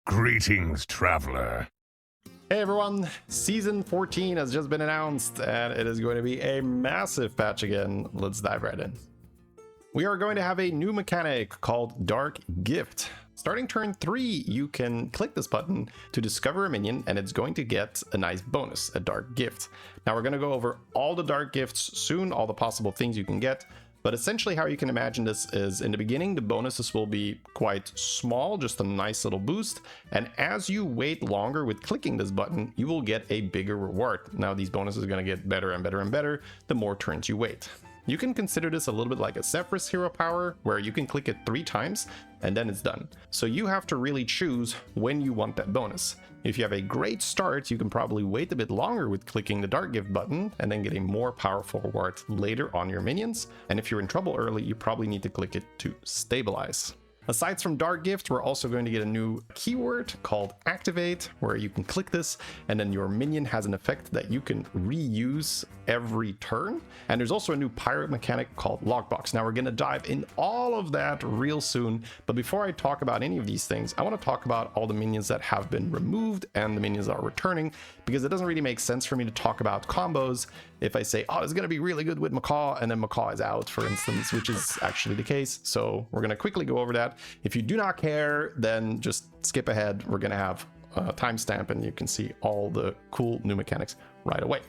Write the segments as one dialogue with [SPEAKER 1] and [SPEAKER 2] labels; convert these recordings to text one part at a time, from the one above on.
[SPEAKER 1] Greetings, traveler.
[SPEAKER 2] Hey everyone, Season 14 has just been announced and it is going to be a massive patch again. Let's dive right in. We are going to have a new mechanic called Dark Gift. Starting turn 3, you can click this button to discover a minion and it's going to get a nice bonus, a Dark Gift. Now we're going to go over all the Dark Gifts soon, all the possible things you can get. But essentially how you can imagine this is in the beginning, the bonuses will be quite small, just a nice little boost. And as you wait longer with clicking this button, you will get a bigger reward. Now these bonuses are going to get better and better and better the more turns you wait. You can consider this a little bit like a Zephyrus hero power, where you can click it 3 times and then it's done. So you have to really choose when you want that bonus. If you have a great start, you can probably wait a bit longer with clicking the Dark Gift button and then get a more powerful reward later on your minions. And if you're in trouble early, you probably need to click it to stabilize. Aside from Dark Gift, we're also going to get a new keyword called Activate, where you can click this and then your minion has an effect that you can reuse every turn. And there's also a new pirate mechanic called Lockbox. Now we're going to dive in all of that real soon, but before I talk about any of these things, I want to talk about all the minions that have been removed and the minions that are returning, because it doesn't really make sense for me to talk about combos if I say, oh, it's going to be really good with Macaw, and then Macaw is out, for instance, which is actually the case. So we're going to quickly go over that. If you do not care, then just skip ahead. We're going to have a timestamp and you can see all the cool new mechanics right away.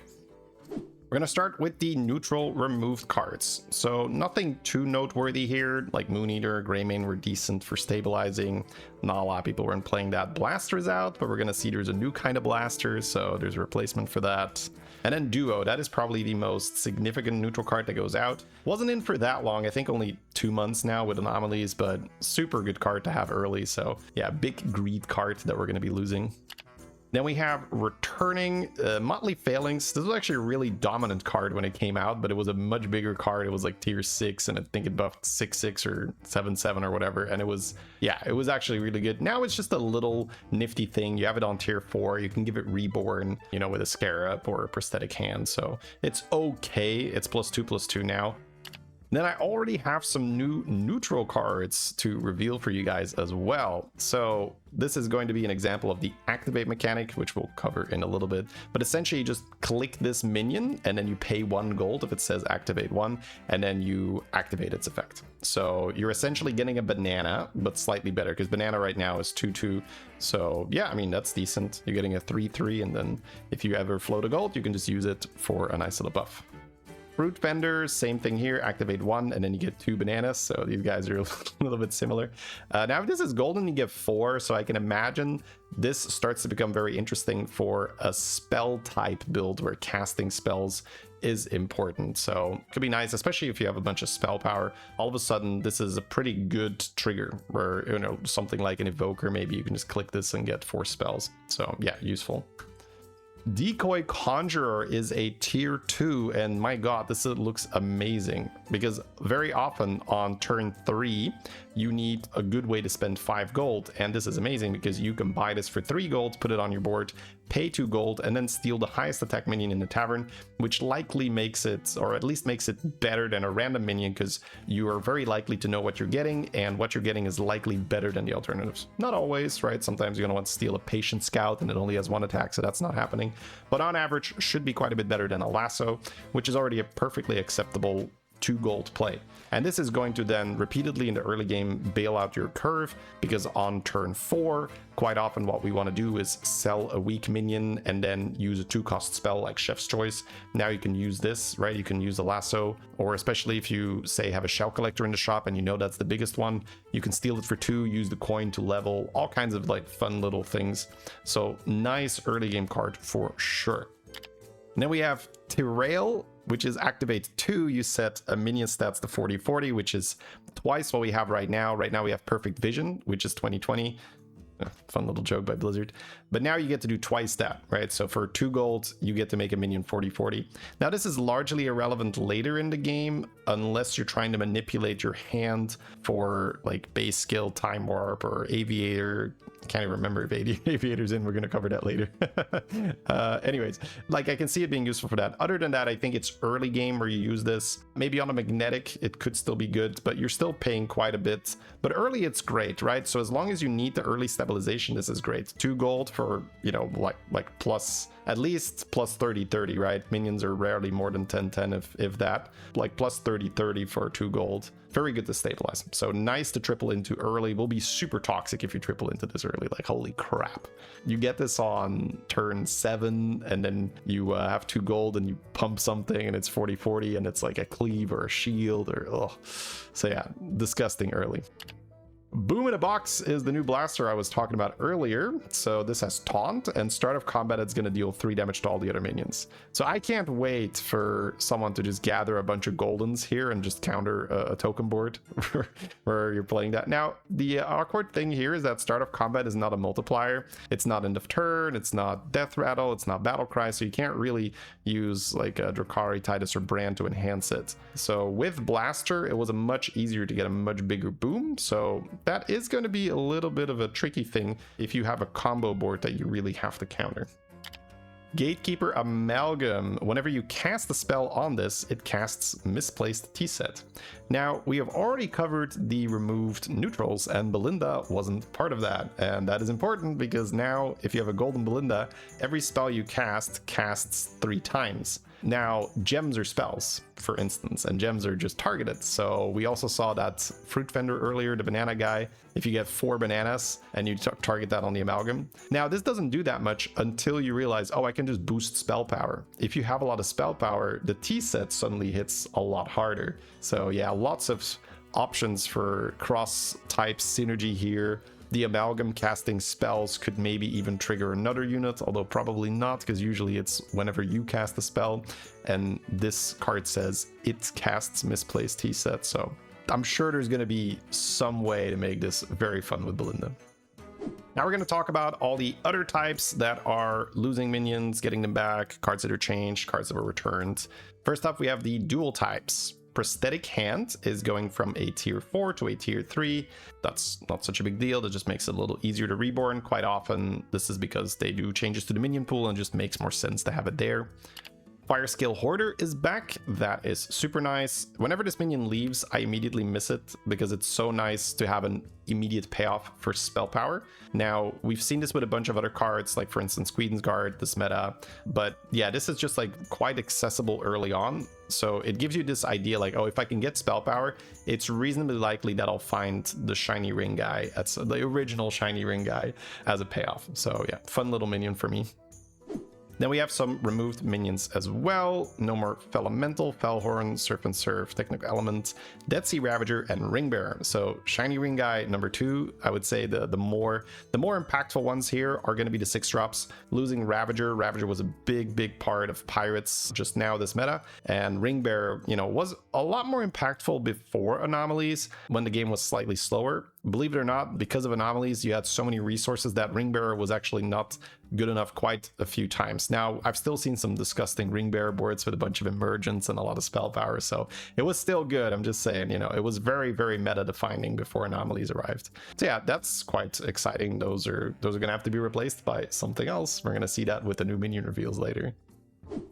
[SPEAKER 2] We're going to start with the neutral removed cards. So nothing too noteworthy here, like Moon Eater, Greymane were decent for stabilizing. Not a lot of people weren't playing that. Blaster is out, but we're going to see there's a new kind of blaster, so there's a replacement for that. And then Duo, that is probably the most significant neutral card that goes out. Wasn't in for that long, I think only 2 months now with anomalies, but super good card to have early. So yeah, big greed card that we're going to be losing. Then we have returning Motley Phalanx. This was actually a really dominant card when it came out, but it was a much bigger card. It was like tier 6, and I think it buffed 6/6 or 7/7 or whatever. And it was, yeah, it was actually really good. Now it's just a little nifty thing. You have it on tier 4. You can give it Reborn, you know, with a Scarab or a Prosthetic Hand. So it's okay. It's +2/+2 now. Then I already have some new neutral cards to reveal for you guys as well. So this is going to be an example of the activate mechanic, which we'll cover in a little bit. But essentially you just click this minion and then you pay 1 gold if it says activate 1, and then you activate its effect. So you're essentially getting a banana, but slightly better, because banana right now is 2/2. So yeah, I mean, that's decent. You're getting a 3/3, and then if you ever float a gold, you can just use it for a nice little buff. Fruit Vendor, same thing here, activate 1 and then you get 2 bananas, so these guys are a little bit similar. Now if this is golden, you get 4, so I can imagine this starts to become very interesting for a spell type build where casting spells is important. So it could be nice, especially if you have a bunch of spell power. All of a sudden this is a pretty good trigger where, you know, something like an evoker, maybe you can just click this and get 4 spells. So yeah, useful. Decoy Conjurer is a tier 2, and my god, this looks amazing, because very often on turn 3 you need a good way to spend 5 gold, and this is amazing because you can buy this for 3 gold, put it on your board, pay 2 gold, and then steal the highest attack minion in the tavern, which likely makes it, or at least makes it better than a random minion, because you are very likely to know what you're getting, and what you're getting is likely better than the alternatives. Not always, right? Sometimes you're going to want to steal a Patient Scout and it only has 1 attack, so that's not happening. But on average, should be quite a bit better than a Lasso, which is already a perfectly acceptable 2 gold play. And this is going to then repeatedly in the early game bail out your curve, because on turn 4, quite often what we want to do is sell a weak minion and then use a 2-cost spell like Chef's Choice. Now you can use this, right? You can use the Lasso, or especially if you say have a Shell Collector in the shop and you know that's the biggest one, you can steal it for 2, use the coin to level, all kinds of like fun little things. So nice early game card for sure. And then we have Tirail, which is activate 2. You set a minion stats to 40/40, which is twice what we have right now. Right now we have Perfect Vision, which is 20/20. Fun little joke by Blizzard. But now you get to do twice that, right? So for 2 gold, you get to make a minion 40/40. Now this is largely irrelevant later in the game, unless you're trying to manipulate your hand for like base skill, Time Warp, or Aviator. I can't even remember if Aviator's in. We're going to cover that later. Anyways, like I can see it being useful for that. Other than that, I think it's early game where you use this. Maybe on a magnetic, it could still be good, but you're still paying quite a bit. But early, it's great, right? So as long as you need the early stabilization stabilization, this is great. 2 gold for, you know, like plus, at least plus 30-30, right? Minions are rarely more than 10-10 if that. Like plus 30-30 for 2 gold. Very good to stabilize. So nice to triple into early. Will be super toxic if you triple into this early. Like, holy crap. You get this on turn 7, and then you have 2 gold and you pump something and it's 40-40 and it's like a cleave or a shield or oh. So yeah, disgusting early. Boom in a Box is the new blaster I was talking about earlier. So this has Taunt, and start of combat it's going to deal 3 damage to all the other minions. So I can't wait for someone to just gather a bunch of goldens here and just counter a token board where you're playing that. Now, the awkward thing here is that start of combat is not a multiplier. It's not end of turn, it's not Death Rattle, it's not Battle Cry, so you can't really use like a Drakari, Titus, or Brand to enhance it. So with Blaster, it was much easier to get a much bigger boom, so that is going to be a little bit of a tricky thing if you have a combo board that you really have to counter. Gatekeeper Amalgam. Whenever you cast a spell on this, it casts Misplaced T-Set. Now, we have already covered the removed neutrals, and Belinda wasn't part of that. And that is important because now, if you have a Golden Belinda, every spell you cast casts 3 times. Now, gems are spells, for instance, and gems are just targeted. So we also saw that fruit vendor earlier, the banana guy. If you get 4 bananas and you target that on the Amalgam. Now, this doesn't do that much until you realize, oh, I can just boost spell power. If you have a lot of spell power, the T-set suddenly hits a lot harder. So yeah, lots of options for cross-type synergy here. The Amalgam casting spells could maybe even trigger another unit, although probably not, because usually it's whenever you cast a spell, and this card says it casts Misplaced T-set, so I'm sure there's going to be some way to make this very fun with Belinda. Now we're going to talk about all the other types that are losing minions, getting them back, cards that are changed, cards that were returned. First up, we have the dual types. Prosthetic Hand is going from a tier 4 to a tier 3. That's not such a big deal. That just makes it a little easier to reborn. Quite often, this is because they do changes to the minion pool and just makes more sense to have it there. Fire Scale Hoarder is back. That is super nice. Whenever this minion leaves, I immediately miss it because it's so nice to have an immediate payoff for spell power. Now, we've seen this with a bunch of other cards, like for instance, Queen's Guard, this meta. But yeah, this is just like quite accessible early on. So it gives you this idea like, oh, if I can get spell power, it's reasonably likely that I'll find the shiny ring guy, that's the original shiny ring guy, as a payoff. So yeah, fun little minion for me. Then we have some removed minions as well. No more Felemental, Felhorn, Surf and Surf, Technical Element, Dead Sea Ravager, and Ringbearer. So Shiny Ring Guy number 2, I would say the more impactful ones here are going to be the 6 drops. Losing Ravager. Ravager was a big part of Pirates just now this meta, and Ringbearer, you know, was a lot more impactful before Anomalies when the game was slightly slower. Believe it or not, because of Anomalies, you had so many resources that Ringbearer was actually not good enough quite a few times. Now, I've still seen some disgusting Ringbearer boards with a bunch of emergence and a lot of spell power, so it was still good. I'm just saying, you know, it was very meta defining before Anomalies arrived. So yeah, that's quite exciting. Those are gonna have to be replaced by something else. We're gonna see that with the new minion reveals later.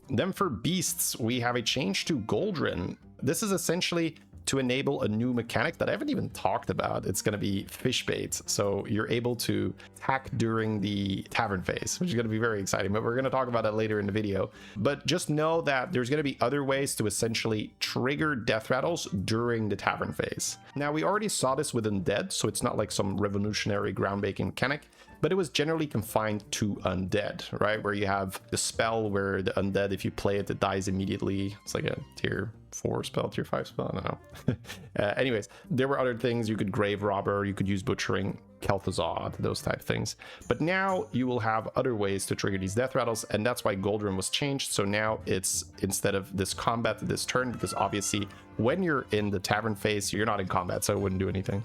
[SPEAKER 2] Then for beasts, we have a change to Goldrin. This is essentially to enable a new mechanic that I haven't even talked about. It's going to be fish bait. So you're able to attack during the tavern phase, which is going to be very exciting, but we're going to talk about that later in the video. But just know that there's going to be other ways to essentially trigger death rattles during the tavern phase. Now, we already saw this with Undead, so it's not like some revolutionary groundbreaking mechanic, but it was generally confined to Undead, right? Where you have the spell where the Undead, if you play it, it dies immediately. It's like a tier 4 spell, tier 5 spell, I don't know. Anyways, there were other things. You could Grave Robber, you could use Butchering, Kel'Thuzad, those type of things. But now you will have other ways to trigger these death rattles, and that's why Goldrin was changed. So now it's, instead of this combat this turn, because obviously when you're in the tavern phase, you're not in combat, so it wouldn't do anything.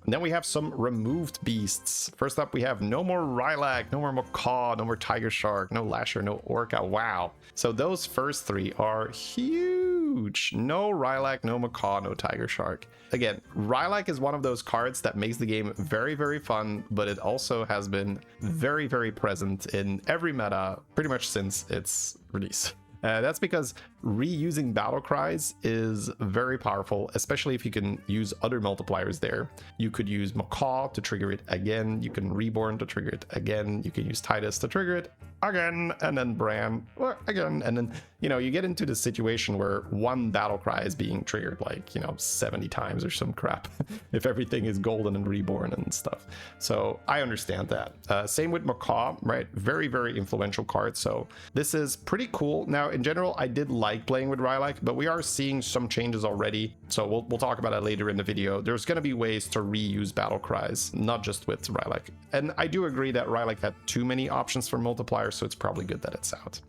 [SPEAKER 2] And then we have some removed beasts. First up, we have no more Rylak, no more Macaw, no more Tiger Shark, no Lasher, no Orca. Wow. So those first 3 are huge. No Rylak, no Macaw, no Tiger Shark. Again, Rylak is one of those cards that makes the game very fun, but it also has been very present in every meta pretty much since its release. That's because reusing battle cries is very powerful, especially if you can use other multipliers there. You could use Macaw to trigger it again, you can Reborn to trigger it again, you can use Titus to trigger it again, and then Bran again, and then, you know, you get into the situation where one battle cry is being triggered like, you know, 70 times or some crap if everything is golden and reborn and stuff. So I understand that. Same with Macaw, right? Very, very influential card. So this is pretty cool. Now, in general, I did like playing with Rylak, but we are seeing some changes already. So we'll talk about it later in the video. There's going to be ways to reuse battle cries, not just with Rylak. And I do agree that Rylak had too many options for multipliers, so it's probably good that it's out.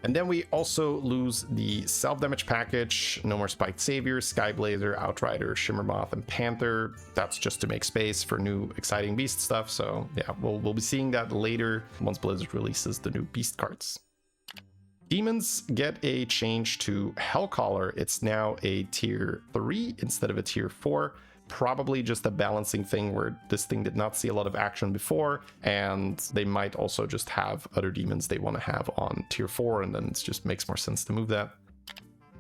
[SPEAKER 2] And then we also lose the self-damage package. No more Spiked Savior, Skyblazer, Outrider, Shimmermoth, and Panther. That's just to make space for new exciting beast stuff. So yeah, we'll be seeing that later once Blizzard releases the new beast cards. Demons get a change to Hellcaller. It's now a tier 3 instead of a tier 4. Probably just a balancing thing where this thing did not see a lot of action before, and they might also just have other demons they want to have on tier 4, and then it just makes more sense to move that.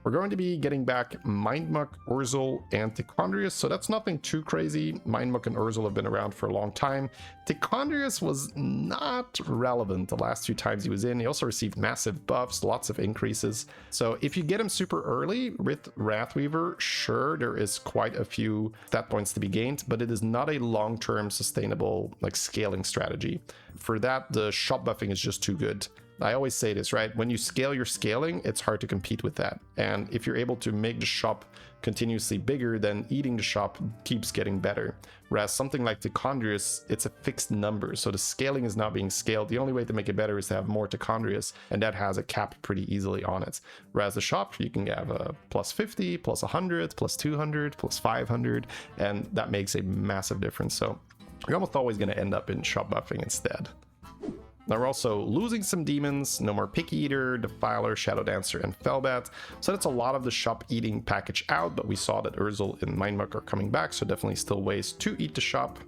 [SPEAKER 2] We're going to be getting back Mindmuck, Urzel, and Tichondrius, so that's nothing too crazy. Mindmuck and Urzel have been around for a long time. Tichondrius was not relevant the last 2 times he was in. He also received massive buffs, lots of increases. So if you get him super early with Wrathweaver, sure, there is quite a few stat points to be gained, but it is not a long-term sustainable like scaling strategy. For that, the shop buffing is just too good. I always say this, right? When you scale your scaling, it's hard to compete with that. And if you're able to make the shop continuously bigger, then eating the shop keeps getting better. Whereas something like Tichondrius, it's a fixed number. So the scaling is not being scaled. The only way to make it better is to have more Tichondrius, and that has a cap pretty easily on it. Whereas the shop, you can have a plus 50, plus 100, plus 200, plus 500, and that makes a massive difference. So you're almost always going to end up in shop buffing instead. Now we're also losing some demons. No more Picky Eater, Defiler, Shadow Dancer, and Fellbat. So that's a lot of the shop eating package out, but we saw that Urzel and Mindmuck are coming back, so definitely still ways to eat the shop.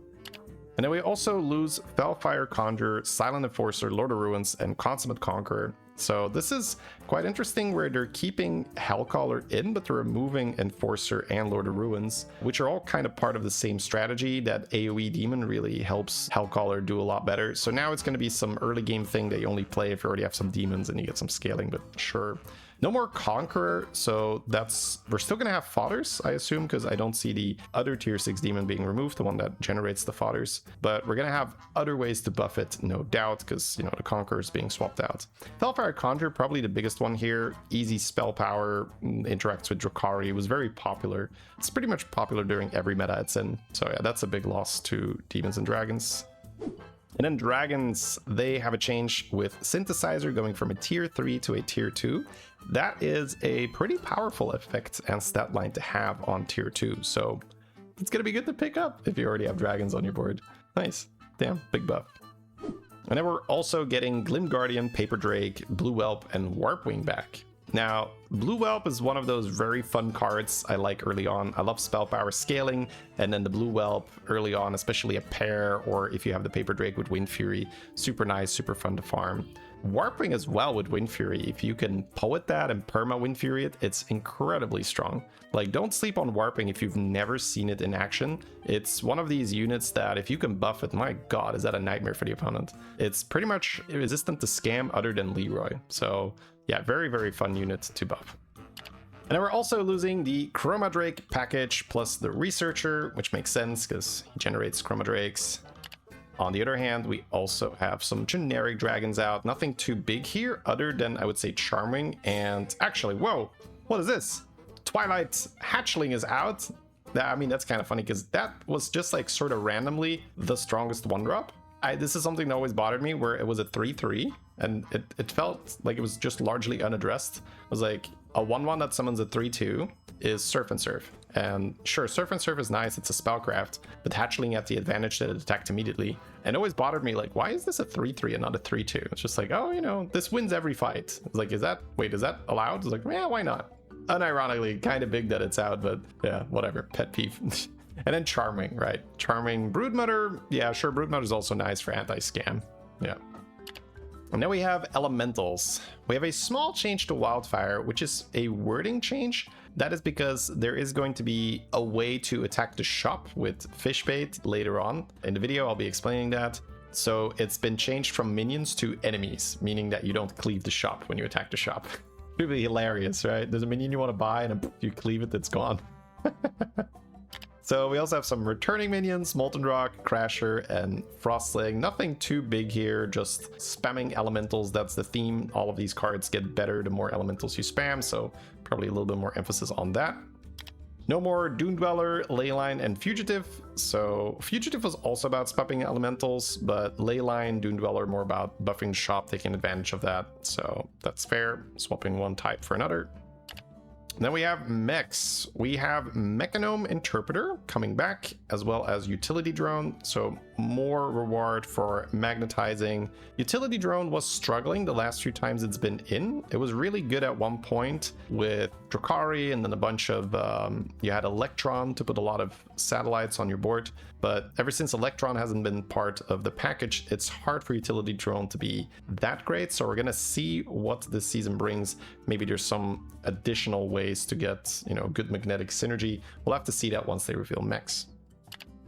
[SPEAKER 2] And then we also lose Fellfire Conjurer, Silent Enforcer, Lord of Ruins, and Consummate Conqueror. So this is quite interesting where they're keeping Hellcaller in, but they're removing Enforcer and Lord of Ruins, which are all kind of part of the same strategy that AoE Demon really helps Hellcaller do a lot better. So now it's going to be some early game thing that you only play if you already have some demons and you get some scaling, but sure. No more Conqueror, so we're still gonna have fodders, I assume, because I don't see the other tier 6 demon being removed, the one that generates the fodders. But we're gonna have other ways to buff it, no doubt, because, you know, the Conqueror is being swapped out. Fellfire Conjure, probably the biggest one here. Easy spell power, interacts with Drakari, was very popular. It's pretty much popular during every meta it's in. So yeah, that's a big loss to Demons and Dragons. And then Dragons, they have a change with Synthesizer going from a tier 3 to a tier 2. That is a pretty powerful effect and stat line to have on tier 2. So it's going to be good to pick up if you already have Dragons on your board. Nice. Damn, big buff. And then we're also getting Glim Guardian, Paper Drake, Blue Whelp, and Warpwing back. Now, Blue Whelp is one of those very fun cards I like early on. I love spell power scaling, and then the Blue Whelp early on, especially a pair, or if you have the Paper Drake with Wind Fury, super nice, super fun to farm. Warpwing as well with Wind Fury. If you can poet that and perma Wind Fury it, it's incredibly strong. Like, don't sleep on Warping if you've never seen it in action. It's one of these units that if you can buff it, my god, is that a nightmare for the opponent. It's pretty much resistant to scam other than Leroy. So yeah, very, very fun unit to buff. And then we're also losing the Chroma Drake package plus the Researcher, which makes sense because he generates Chroma Drakes. On the other hand, we also have some generic dragons out. Nothing too big here other than, I would say, Charming. And actually, whoa, what is this? Twilight Hatchling is out. I mean, that's kind of funny because that was just like sort of randomly the strongest one drop. This is something that always bothered me, where it was a 3/3 and it felt like it was just largely unaddressed. It was like a 1/1 that summons a 3/2 is Surf and Surf. And sure, Surf and Surf is nice, it's a spellcraft, but Hatchling had the advantage that it attacked immediately. And it always bothered me, like, why is this a 3/3 and not a 3/2? It's just like, oh, you know, this wins every fight. It's like, is that allowed? It's like, yeah, why not? Unironically, kind of big that it's out, but yeah, whatever, pet peeve. And then Charming, right? Charming Broodmother, yeah, sure, Broodmother is also nice for anti-scam, yeah. And now we have elementals. We have a small change to wildfire, which is a wording change. That is because there is going to be a way to attack the shop with fish bait later on. In the video, I'll be explaining that. So it's been changed from minions to enemies, meaning that you don't cleave the shop when you attack the shop. It'd be hilarious, right? There's a minion you want to buy and then you cleave it, it's gone. So we also have some returning minions, Molten Rock, Crasher, and Frostling. Nothing too big here, just spamming elementals. That's the theme. All of these cards get better the more elementals you spam, so probably a little bit more emphasis on that. No more Dune Dweller, Leyline, and Fugitive. So Fugitive was also about spamming elementals, but Leyline, Dune Dweller more about buffing shop, taking advantage of that. So that's fair, swapping one type for another. Then we have Mechs. We have Mechanome Interpreter coming back, as well as Utility Drone, so more reward for magnetizing. Utility Drone was struggling the last few times it's been in. It was really good at one point with Drakari, and then a bunch of, you had Electron to put a lot of satellites on your board, but ever since Electron hasn't been part of the package, it's hard for Utility Drone to be that great, so we're gonna see what this season brings. Maybe there's some additional ways to get, you know, good magnetic synergy. We'll have to see that once they reveal Mechs.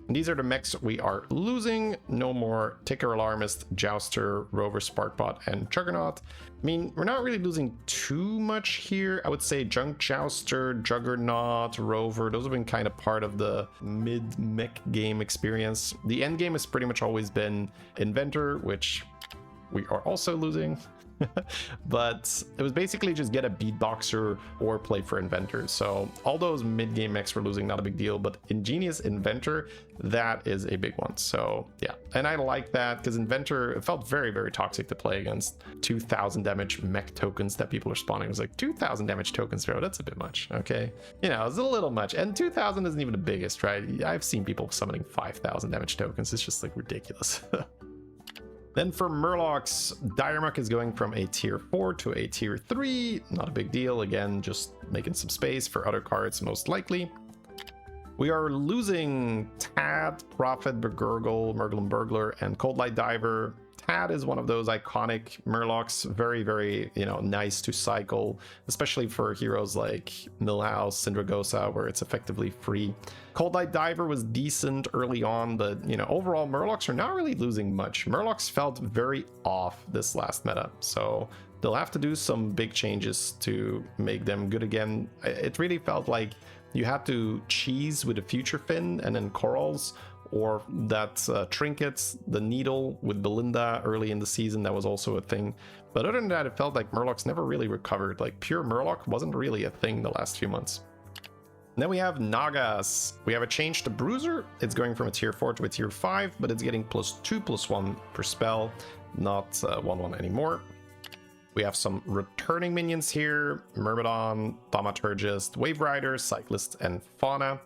[SPEAKER 2] And these are the Mechs we are losing. No more Ticker Alarmist, Jouster, Rover, Sparkbot, and Juggernaut. I mean, we're not really losing too much here. I would say Junk Jouster, Juggernaut, Rover, those have been kind of part of the mid-mech game experience. The end game has pretty much always been Inventor, which we are also losing. But it was basically just get a beatboxer or play for Inventor. So all those mid-game mechs we're losing, not a big deal, but Ingenious Inventor, that is a big one. So yeah, and I like that because Inventor, it felt very, very toxic to play against 2,000 damage mech tokens that people are spawning. It was like 2,000 damage tokens, bro, that's a bit much, okay? You know, it's a little much, and 2,000 isn't even the biggest, right? I've seen people summoning 5,000 damage tokens. It's just like ridiculous. Then for Murlocs, Diremuck is going from a tier 4 to a tier 3. Not a big deal. Again, just making some space for other cards, most likely. We are losing Tad, Prophet, Begurgle, Murgle Burglar, and Cold Light Diver. Tad is one of those iconic Murlocs, very, very, you know, nice to cycle, especially for heroes like Millhouse, Syndragosa, where it's effectively free. Cold Light Diver was decent early on, but, you know, overall Murlocs are not really losing much. Murlocs felt very off this last meta, so they'll have to do some big changes to make them good again. It really felt like you had to cheese with a Future Fin and then Corals, or that Trinkets, the Needle with Belinda early in the season, that was also a thing. But other than that, it felt like Murlocs never really recovered. Like pure Murloc wasn't really a thing the last few months. And then we have Nagas. We have a change to Bruiser. It's going from a tier 4 to a tier 5, but it's getting +2/+1 per spell, not 1/1 anymore. We have some returning minions here: Myrmidon, Thaumaturgist, Wave Rider, Cyclist, and Fauna.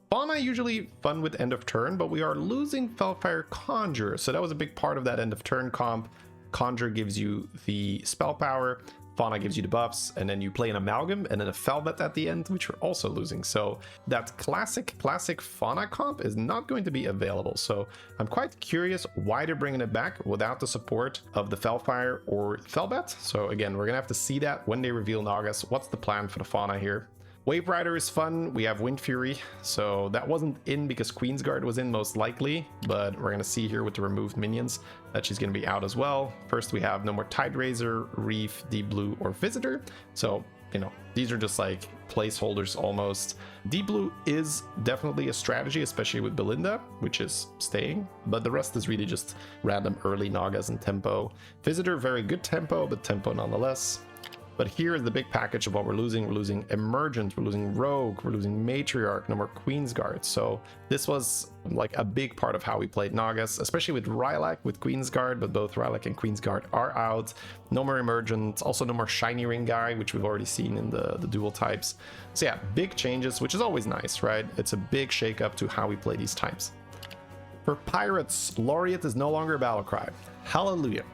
[SPEAKER 2] Fauna usually fun with end of turn, but we are losing Felfire Conjure, so that was a big part of that end of turn comp. Conjure gives you the spell power, Fauna gives you the buffs, and then you play an Amalgam and then a Felbet at the end, which we're also losing. So that classic Fauna comp is not going to be available. So I'm quite curious why they're bringing it back without the support of the Felfire or Felbet. So again, we're gonna have to see that when they reveal Nagas. What's the plan for the Fauna here? Wave Rider is fun. We have Wind Fury, so that wasn't in because Queensguard was in most likely, but we're gonna see here with the removed minions that she's gonna be out as well. First we have no more Tide Razor, Reef, Deep Blue, or Visitor. So, you know, these are just like placeholders almost. Deep Blue is definitely a strategy, especially with Belinda, which is staying, but the rest is really just random early Nagas and tempo. Visitor, very good tempo, but tempo nonetheless. But here is the big package of what we're losing. We're losing Emergent, we're losing Rogue, we're losing Matriarch, no more Queensguard. So this was like a big part of how we played Nagas, especially with Rylak with Queensguard, but both Rylak and Queensguard are out. No more Emergent, also no more Shiny Ring guy, which we've already seen in the dual types. So yeah, big changes, which is always nice, right? It's a big shakeup to how we play these types. For Pirates, Laureate is no longer a battle cry. Hallelujah.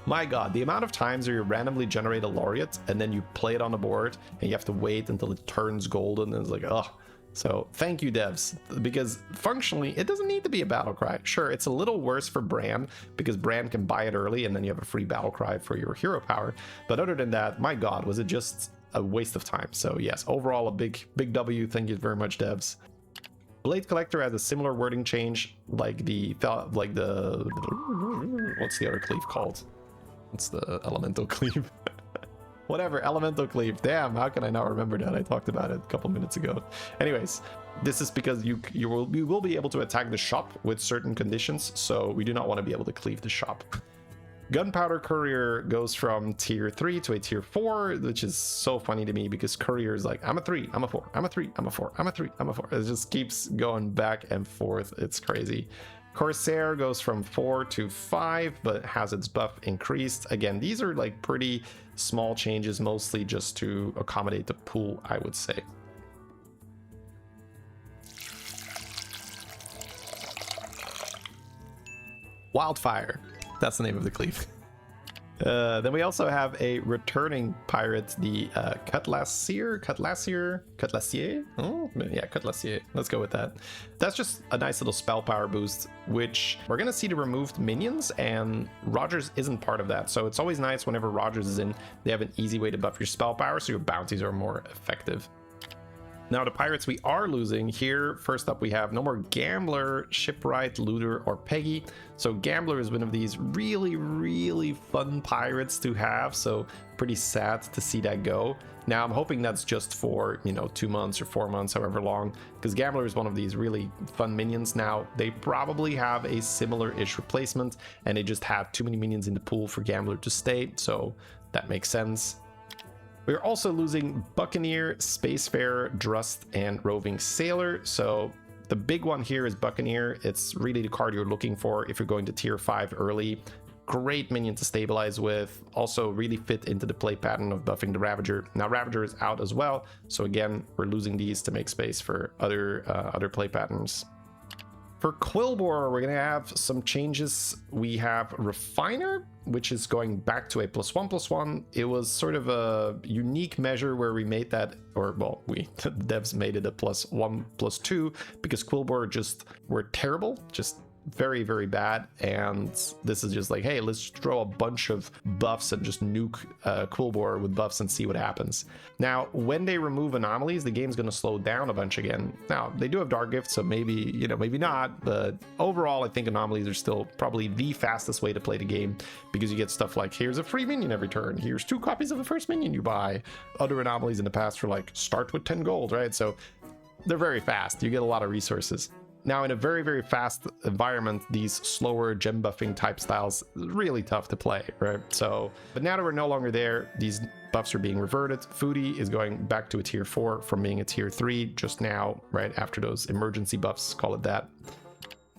[SPEAKER 2] My god, the amount of times where you randomly generate a Laureate and then you play it on the board and you have to wait until it turns golden, and it's like, oh, So thank you, devs, because functionally it doesn't need to be a battle cry. Sure, it's a little worse for Bran because Bran can buy it early and then you have a free battle cry for your hero power. But other than that, my God, was it just a waste of time. So yes, overall a big W. Thank you very much, devs. Blade Collector has a similar wording change like what's the other cleave called? What's the elemental cleave? Whatever, elemental cleave. Damn, how can I not remember that? I talked about it a couple minutes ago. Anyways, this is because you will be able to attack the shop with certain conditions, so we do not want to be able to cleave the shop. Gunpowder Courier goes from tier 3 to a tier 4, which is so funny to me because Courier is like, I'm a 3, I'm a 4, I'm a 3, I'm a 4, I'm a 3, I'm a 4. It just keeps going back and forth. It's crazy. Corsair goes from 4 to 5, but has its buff increased. Again, these are like pretty small changes, mostly just to accommodate the pool, I would say. Wildfire. That's the name of the cleave. Then we also have a returning pirate, the Cutlassier. Oh, yeah, Cutlassier. Let's go with that. That's just a nice little spell power boost, which we're going to see the removed minions, and Rogers isn't part of that. So it's always nice whenever Rogers is in, they have an easy way to buff your spell power, so your bounties are more effective. Now, the pirates we are losing here, first up we have no more Gambler, Shipwright, Looter, or Peggy. So Gambler is one of these really fun pirates to have, so pretty sad to see that go. Now, I'm hoping that's just for, 2 months or 4 months, however long, because Gambler is one of these really fun minions. Now, they probably have a similar-ish replacement, and they just had too many minions in the pool for Gambler to stay, so that makes sense. We're also losing Buccaneer, Spacefarer, Drust, and Roving Sailor. So the big one here is Buccaneer. It's really the card you're looking for if you're going to tier 5 early. Great minion to stabilize with. Also really fit into the play pattern of buffing the Ravager. Now Ravager is out as well. So again, we're losing these to make space for other play patterns. For Quilboar, we're going to have some changes. We have Refiner, which is going back to a +1/+1. It was sort of a unique measure where we made that, or well, the devs made it a +1/+2 because Quilboar just were terrible, just very bad, and this is just like, hey, let's throw a bunch of buffs and just nuke Quilboar with buffs and see what happens. Now, when they remove anomalies, the game's going to slow down a bunch again. Now, they do have Dark Gift, so maybe, maybe not, but overall, I think anomalies are still probably the fastest way to play the game because you get stuff like, here's a free minion every turn, here's 2 copies of the first minion you buy. Other anomalies in the past were like, start with 10 gold, right? So they're very fast. You get a lot of resources. Now, in a very fast environment, these slower gem buffing type styles is really tough to play, right? So, but now that we're no longer there, these buffs are being reverted. Foodie is going back to a tier 4 from being a tier 3 just now, right after those emergency buffs, call it that.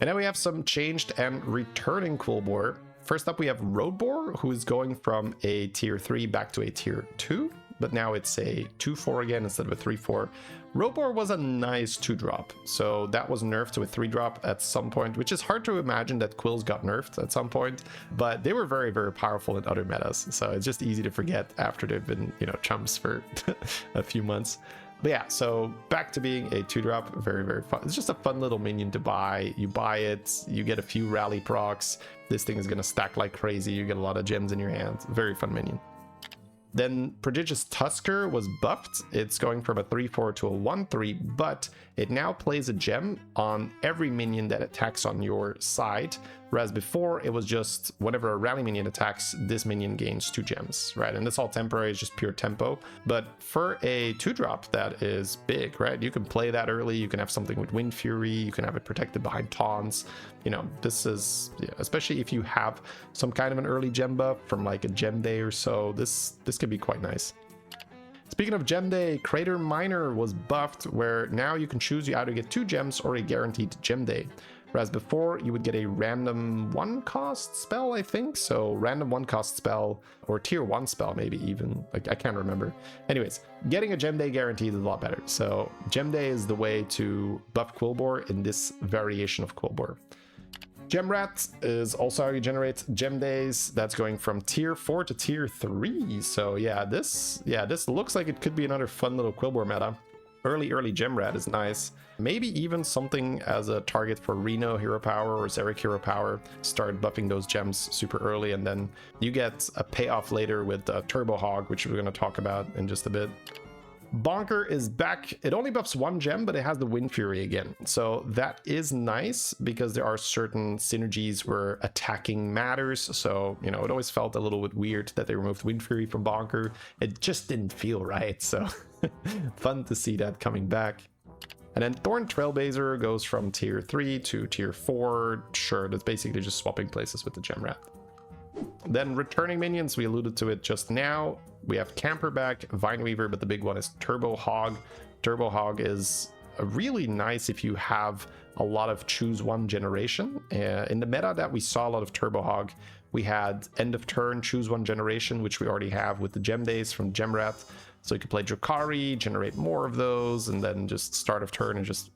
[SPEAKER 2] And then we have some changed and returning Quilboar. First up, we have Roadboar, who is going from a tier 3 back to a tier 2, but now it's a 2/4 again instead of a 3/4. Roadboar was a nice 2-drop, so that was nerfed to a 3-drop at some point, which is hard to imagine that Quills got nerfed at some point, but they were very powerful in other metas, so it's just easy to forget after they've been, chumps for a few months. But yeah, so back to being a 2-drop, very fun. It's just a fun little minion to buy. You buy it, you get a few rally procs, this thing is going to stack like crazy, you get a lot of gems in your hand. Very fun minion. Then Prodigious Tusker was buffed. It's going from a 3/4 to a 1/3, but it now plays a gem on every minion that attacks on your side. Whereas before, it was just whenever a rally minion attacks, this minion gains 2 gems, right? And that's all temporary, it's just pure tempo. But for a 2-drop, that is big, right? You can play that early, you can have something with Wind Fury, you can have it protected behind taunts. This is, especially if you have some kind of an early gem buff from like a gem day or so, this could be quite nice. Speaking of gem day, Crater Miner was buffed, where now you can choose, you either get 2 gems or a guaranteed gem day. Whereas before, you would get a random 1-cost spell, I think. So random 1-cost spell, or tier 1 spell, maybe even. Like, I can't remember. Anyways, getting a gem day guaranteed is a lot better. So gem day is the way to buff Quilboar in this variation of Quilboar. Gemrat is also how you generate gem days. That's going from tier 4 to tier 3. So yeah, this looks like it could be another fun little Quilboar meta. early gem rat is nice. Maybe even something as a target for Reno hero power or Xeric hero power. Start buffing those gems super early, and then you get a payoff later with Turbo Hog, which we're going to talk about in just a bit. Bonker is back. It only buffs one gem, but it has the Wind Fury again. So that is nice because there are certain synergies where attacking matters. So, you know, it always felt a little bit weird that they removed Wind Fury from Bonker. It just didn't feel right. So fun to see that coming back. And then Thorn Trailblazer goes from tier 3 to tier 4. Sure, that's basically just swapping places with the Gem Rat. Then returning minions, we alluded to it just now. We have Camperback, Vineweaver, but the big one is Turbo Hog. Turbo Hog is really nice if you have a lot of choose one generation. In the meta that we saw a lot of Turbo Hog, we had end of turn choose one generation, which we already have with the Gem Days from Gem Rat. So you could play Drakari, generate more of those, and then just start of turn and just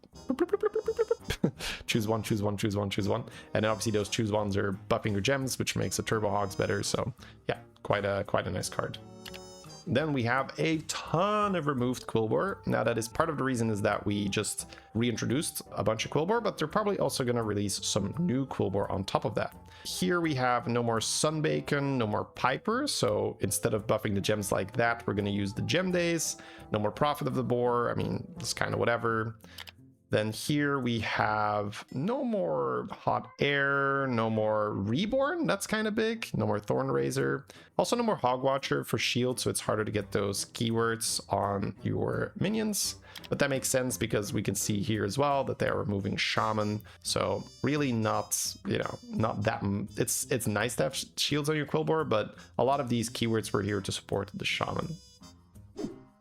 [SPEAKER 2] choose one, choose one, choose one, choose one. And then obviously those choose ones are buffing your gems, which makes the Turbo Hogs better. So yeah, quite a nice card. Then we have a ton of removed Quilboar. Now that is part of the reason is that we just reintroduced a bunch of Quilboar, but they're probably also going to release some new Quilboar on top of that. Here we have no more Sunbacon, no more Piper. So instead of buffing the gems like that, we're going to use the Gem Days. No more Prophet of the Boar. I mean, it's kind of whatever. Then here we have no more Hot Air, no more Reborn, that's kind of big, no more Thorn Razor. Also no more Hog Watcher for shield, so it's harder to get those keywords on your minions. But that makes sense because we can see here as well that they are removing Shaman. So really not, you know, not that, it's nice to have shields on your Quilboar, but a lot of these keywords were here to support the Shaman.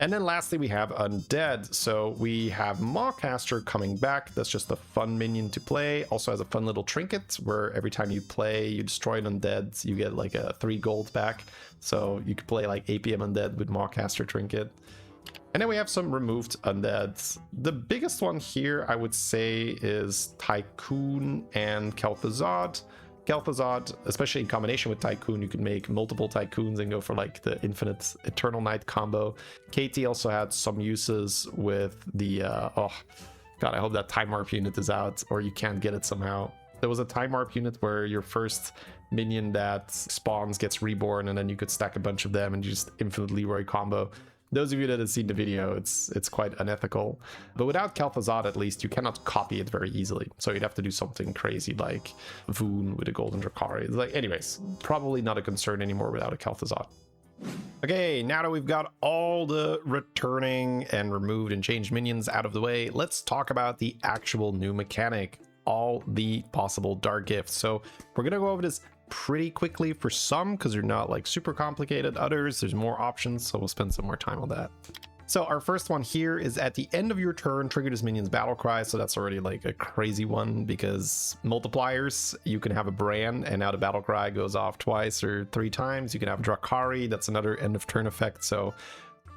[SPEAKER 2] And then lastly, we have Undead. So we have Mawcaster coming back. That's just a fun minion to play. Also has a fun little trinket where every time you play, you destroy an Undead, you get like a 3 gold back. So you could play like APM Undead with Mawcaster trinket. And then we have some removed Undeads. The biggest one here, I would say, is Tycoon and Kel'Thuzad. Kel'Thuzad, especially in combination with Tycoon, you can make multiple Tycoons and go for like the infinite Eternal Night combo. KT also had some uses with the, oh god, I hope that Time Warp unit is out or you can't get it somehow. There was a Time Warp unit where your first minion that spawns gets reborn and then you could stack a bunch of them and just infinite Leroy combo. Those of you that have seen the video, it's quite unethical. But without Kel'Thuzad, at least, you cannot copy it very easily. So you'd have to do something crazy like Voon with a Golden Drakari. It's like, anyways, probably not a concern anymore without a Kel'Thuzad. Okay, now that we've got all the returning and removed and changed minions out of the way, let's talk about the actual new mechanic, all the possible dark gifts. So we're gonna go over this pretty quickly for some because they're not like super complicated. Others, there's more options, so we'll spend some more time on that. So our first one here is at the end of your turn, trigger this minion's battle cry. So that's already like a crazy one because multipliers, you can have a Bran and now the battle cry goes off twice or 3 times. You can have Drakari, that's another end of turn effect. So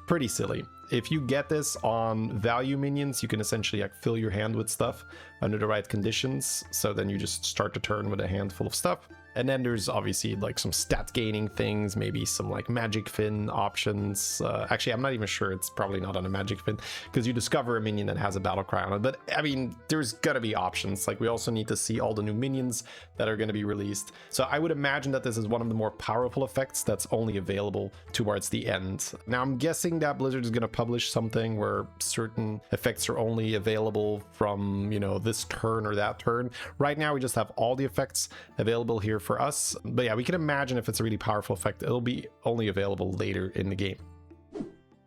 [SPEAKER 2] pretty silly. If you get this on value minions, you can essentially like fill your hand with stuff under the right conditions. So then you just start the turn with a handful of stuff. And then there's obviously like some stat gaining things, maybe some like magic fin options. Actually, I'm not even sure, it's probably not on a magic fin because you discover a minion that has a battle cry on it. But I mean, there's gonna be options. Like we also need to see all the new minions that are gonna be released. So I would imagine that this is one of the more powerful effects that's only available towards the end. Now I'm guessing that Blizzard is gonna publish something where certain effects are only available from, you know, this turn or that turn. Right now we just have all the effects available here for us, but yeah, we can imagine if it's a really powerful effect, it'll be only available later in the game.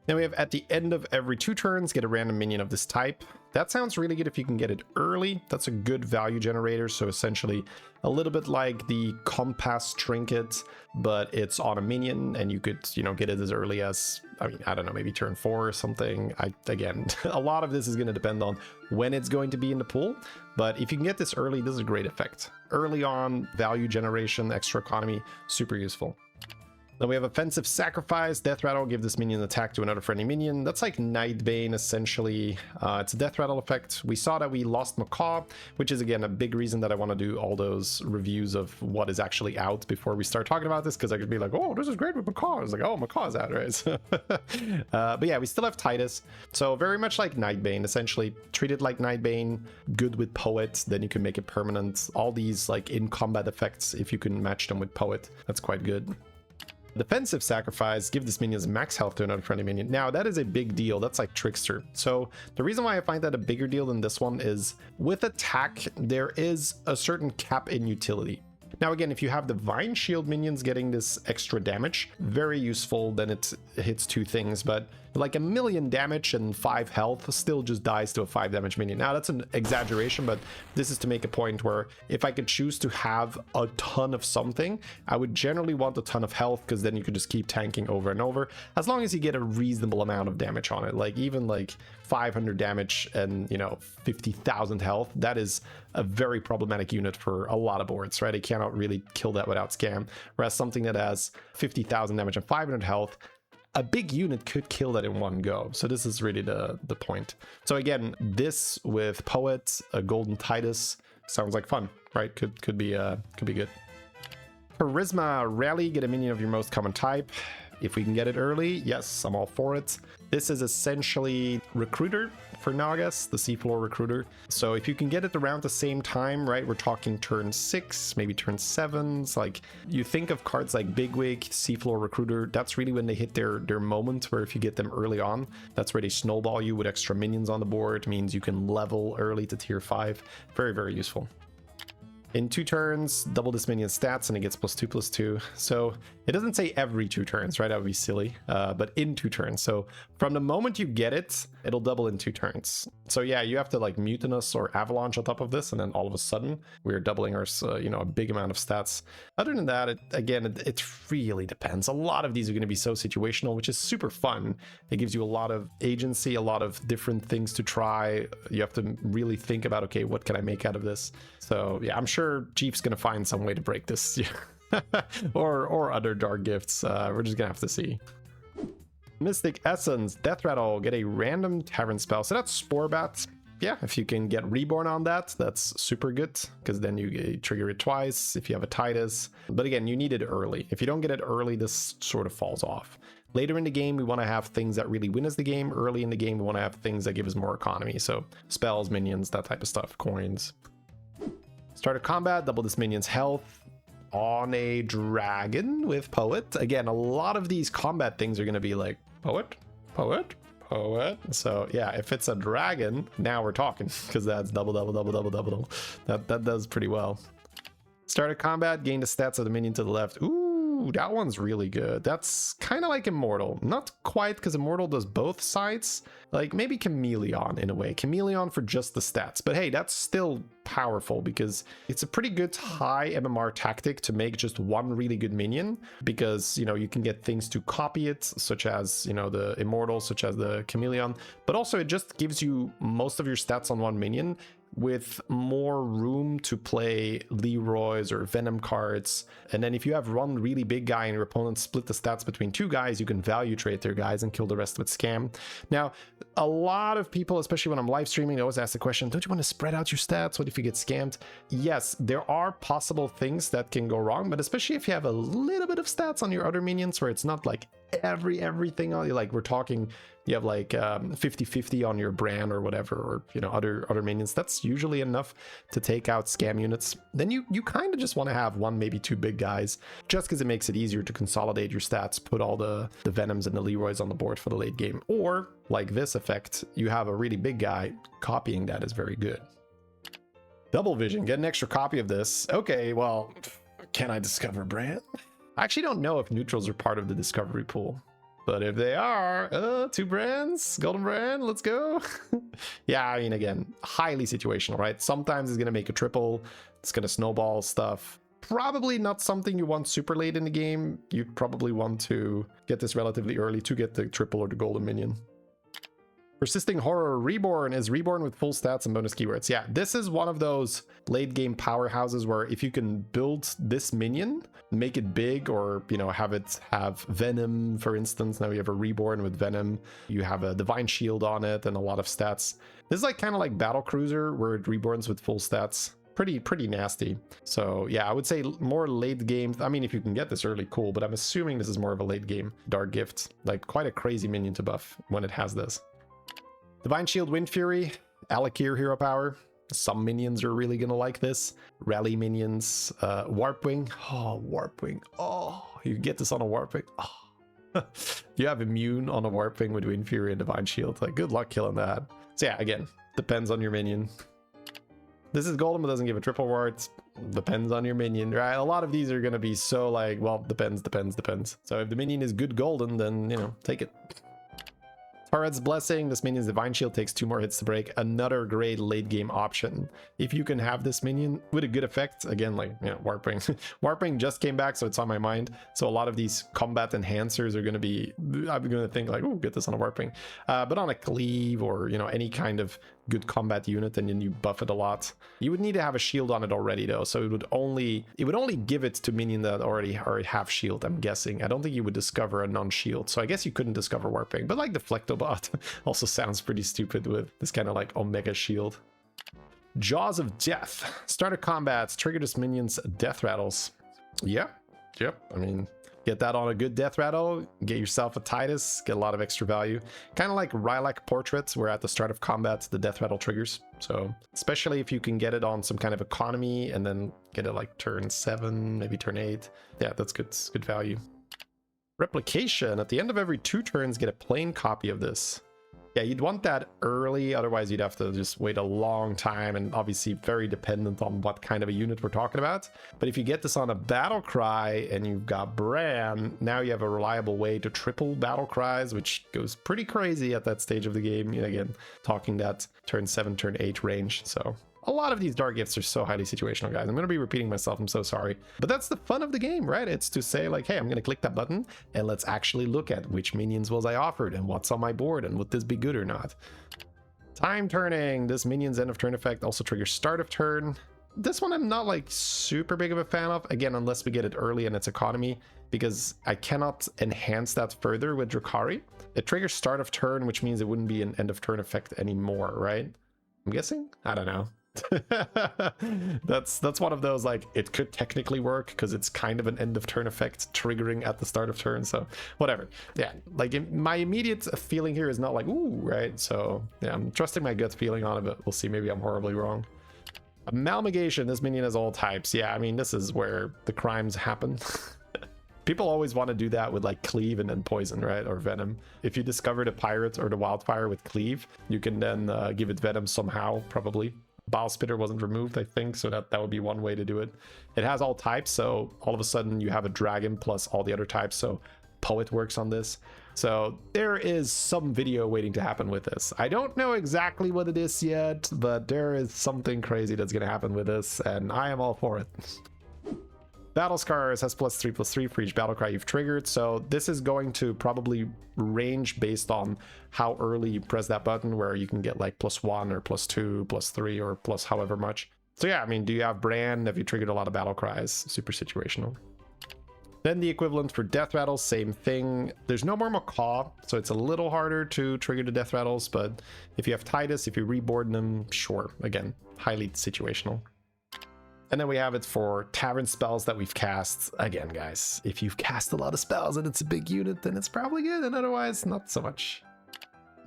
[SPEAKER 2] Then we have at the end of every 2 turns, get a random minion of this type. That sounds really good if you can get it early. That's a good value generator. So essentially a little bit like the Compass Trinket, but it's on a minion and you could, you know, get it as early as, I mean, I don't know, maybe turn 4 or something. Again, a lot of this is going to depend on when it's going to be in the pool. But if you can get this early, this is a great effect. Early on, value generation, extra economy, super useful. Then we have Offensive Sacrifice. Death Rattle, give this minion attack to another friendly minion. That's like Nightbane, essentially. It's a Death Rattle effect. We saw that we lost Macaw, which is, again, a big reason that I want to do all those reviews of what is actually out before we start talking about this, because I could be like, oh, this is great with Macaw. It's like, oh, Macaw's out, right? But yeah, we still have Titus. So very much like Nightbane, essentially. Treat it like Nightbane, good with Poet, then you can make it permanent. All these, like, in-combat effects, if you can match them with Poet, that's quite good. Defensive Sacrifice, give this minion's max health to another friendly minion. Now, that is a big deal. That's like Trickster. So the reason why I find that a bigger deal than this one is with attack, there is a certain cap in utility. Now, again, if you have Divine Shield minions getting this extra damage, very useful, then it hits two things, but like 1,000,000 damage and 5 health still just dies to a 5 damage minion. Now, that's an exaggeration, but this is to make a point where if I could choose to have a ton of something, I would generally want a ton of health, because then you could just keep tanking over and over, as long as you get a reasonable amount of damage on it. Like, even like 500 damage and, you know, 50,000 health, that is a very problematic unit for a lot of boards, right? I cannot really kill that without scam. Whereas something that has 50,000 damage and 500 health, a big unit could kill that in one go. So this is really the point. So again, this with Poet, a Golden Titus, sounds like fun, right? Could be good. Charisma Rally, get a minion of your most common type. If we can get it early, yes, I'm all for it. This is essentially Recruiter for Nagas, the seafloor Recruiter. So if you can get it around the same time, right, we're talking turn 6, maybe turn 7. It's like, you think of cards like Bigwig, seafloor Recruiter, that's really when they hit their moment, where if you get them early on, that's where they snowball you with extra minions on the board. It means you can level early to tier 5. Very, very useful. In 2 turns, double this minion's stats, and it gets +2/+2. So it doesn't say every 2 turns, right? That would be silly. But in 2 turns. So from the moment you get it, it'll double in 2 turns. So yeah, you have to like Mutinous or Avalanche on top of this, and then all of a sudden we're doubling our, you know, a big amount of stats. Other than that, it really depends. A lot of these are going to be so situational, which is super fun. It gives you a lot of agency, a lot of different things to try. You have to really think about, okay, what can I make out of this? So yeah, I'm sure Chief's going to find some way to break this. or other dark gifts. We're just gonna have to see. Mystic Essence, Death Rattle, get a random Tavern spell. So that's Spore Bat. Yeah, if you can get Reborn on that, that's super good, because then you trigger it twice if you have a Titus. But again, you need it early. If you don't get it early, this sort of falls off. Later in the game, we want to have things that really win us the game. Early in the game, we want to have things that give us more economy. So spells, minions, that type of stuff, coins. Start of combat, double this minion's health on a dragon with Poet. Again, a lot of these combat things are going to be like Poet, Poet, Poet. So yeah, if it's a dragon, now we're talking, because that's double. That does pretty well. Start of combat, gain the stats of the minion to the left. Ooh, that one's really good. That's kind of like Immortal. Not quite, because Immortal does both sides. Like maybe Chameleon in a way. Chameleon for just the stats. But hey, that's still powerful, because it's a pretty good high MMR tactic to make just one really good minion, because, you know, you can get things to copy it, such as, you know, the Immortal, such as the Chameleon. But also it just gives you most of your stats on one minion, with more room to play Leroy's or Venom cards. And then if you have one really big guy and your opponent split the stats between 2 guys, you can value trade their guys and kill the rest with scam. Now, a lot of people, especially when I'm live streaming, they always ask the question, don't you want to spread out your stats? What if you get scammed? Yes, there are possible things that can go wrong, but especially if you have a little bit of stats on your other minions, where it's not like everything on you, like we're talking, you have like 50-50 on your brand or whatever, or, you know, other minions, that's usually enough to take out scam units. Then you kind of just want to have 1, maybe 2 big guys, just because it makes it easier to consolidate your stats, put all the Venoms and the Leroys on the board for the late game. Or like this effect, you have a really big guy, copying that is very good. Double Vision, get an extra copy of this. Okay, well, can I discover brand? I actually don't know if neutrals are part of the discovery pool, but if they are, 2 brands, golden brand, let's go. Yeah, I mean, again, highly situational, right? Sometimes it's going to make a triple, it's going to snowball stuff. Probably not something you want super late in the game. You probably want to get this relatively early to get the triple or the golden minion. Persisting Horror Reborn is reborn with full stats and bonus keywords. Yeah, this is one of those late game powerhouses where if you can build this minion, make it big, or, you know, have it have Venom, for instance. Now you have a Reborn with Venom. You have a Divine Shield on it and a lot of stats. This is like kind of like Battle Cruiser where it reborns with full stats. Pretty nasty. So yeah, I would say more late game. I mean, if you can get this early, cool, but I'm assuming this is more of a late game Dark Gift. Like quite a crazy minion to buff when it has this. Divine Shield, Wind Fury, Alakir hero power. Some minions are really gonna like this. Rally minions, Warpwing. Oh, Warpwing. Oh, you get this on a Warpwing. Oh. You have immune on a Warpwing with Wind Fury and Divine Shield. Like, good luck killing that. So yeah, again, depends on your minion. This is golden, but doesn't give a triple wart. Depends on your minion, right? A lot of these are gonna be so like, well, depends. So if the minion is good golden, then, you know, take it. Taret's Blessing, this minion's Divine Shield takes 2 more hits to break. Another great late game option. If you can have this minion with a good effect, again, like, you know, Warpwing. Warpwing just came back, so it's on my mind. So a lot of these combat enhancers are going to be, I'm going to think like, oh, get this on a Warpwing. But on a Cleave or, you know, any kind of good combat unit, and then you buff it a lot. You would need to have a shield on it already though, so it would only give it to minion that already have shield, I'm guessing. I don't think you would discover a non-shield, so I guess you couldn't discover Warping, but like the Flectobot also sounds pretty stupid with this kind of like Omega shield. Jaws of Death. Start of combats, trigger this minion's death rattles. Yep, I mean, get that on a good death rattle, get yourself a Titus, get a lot of extra value. Kind of like Rylak Portraits, where at the start of combat, the death rattle triggers. So, especially if you can get it on some kind of economy and then get it like turn 7, maybe turn 8. Yeah, that's good value. Replication. At the end of every 2 turns, get a plain copy of this. Yeah, you'd want that early, otherwise you'd have to just wait a long time, and obviously very dependent on what kind of a unit we're talking about. But if you get this on a battle cry and you've got Bran, now you have a reliable way to triple battle cries, which goes pretty crazy at that stage of the game. You know, again, talking that turn 7, turn 8 range. So a lot of these dark gifts are so highly situational, guys. I'm going to be repeating myself. I'm so sorry. But that's the fun of the game, right? It's to say like, hey, I'm going to click that button and let's actually look at which minions was I offered and what's on my board and would this be good or not. Time turning. This minion's end of turn effect also triggers start of turn. This one I'm not like super big of a fan of. Again, unless we get it early in its economy, because I cannot enhance that further with Drukhari. It triggers start of turn, which means it wouldn't be an end of turn effect anymore, right? I'm guessing? I don't know. That's one of those, like, it could technically work because it's kind of an end of turn effect triggering at the start of turn, so whatever. Yeah, like my immediate feeling here is not like ooh, right? So yeah, I'm trusting my gut feeling on it, but we'll see, maybe I'm horribly wrong. Amalgamation. This minion has all types. Yeah, I mean, this is where the crimes happen. People always want to do that with like Cleave and then Poison, right? Or Venom. If you discover the Pirate or the Wildfire with Cleave, you can then give it Venom somehow, probably. Bile Spitter wasn't removed, I think, so that would be one way to do it. It has all types, so all of a sudden you have a dragon plus all the other types, so Poet works on this. So there is some video waiting to happen with this. I don't know exactly what it is yet, but there is something crazy that's going to happen with this, and I am all for it. Battle Scars has +3/+3 for each battle cry you've triggered, so this is going to probably range based on how early you press that button, where you can get like +1 or +2, +3, or plus however much. So yeah, I mean, do you have Bran? Have you triggered a lot of battle cries? Super situational. Then the equivalent for death rattles, same thing. There's no more Macaw, so it's a little harder to trigger the death rattles, but if you have Titus, if you reborn them, sure. Again, highly situational. And then we have it for tavern spells that we've cast. Again, guys, if you've cast a lot of spells and it's a big unit, then it's probably good, and otherwise, not so much.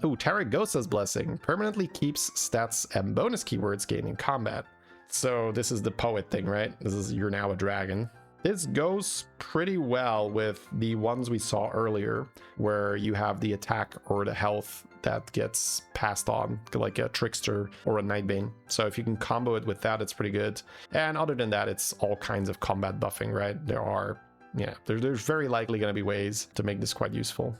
[SPEAKER 2] Ooh, Taragosa's Blessing permanently keeps stats and bonus keywords gained in combat. So this is the Poet thing, right? This is you're now a dragon. This goes pretty well with the ones we saw earlier, where you have the attack or the health that gets passed on, like a Trickster or a Nightbane. So if you can combo it with that, it's pretty good. And other than that, it's all kinds of combat buffing, right? There's very likely going to be ways to make this quite useful.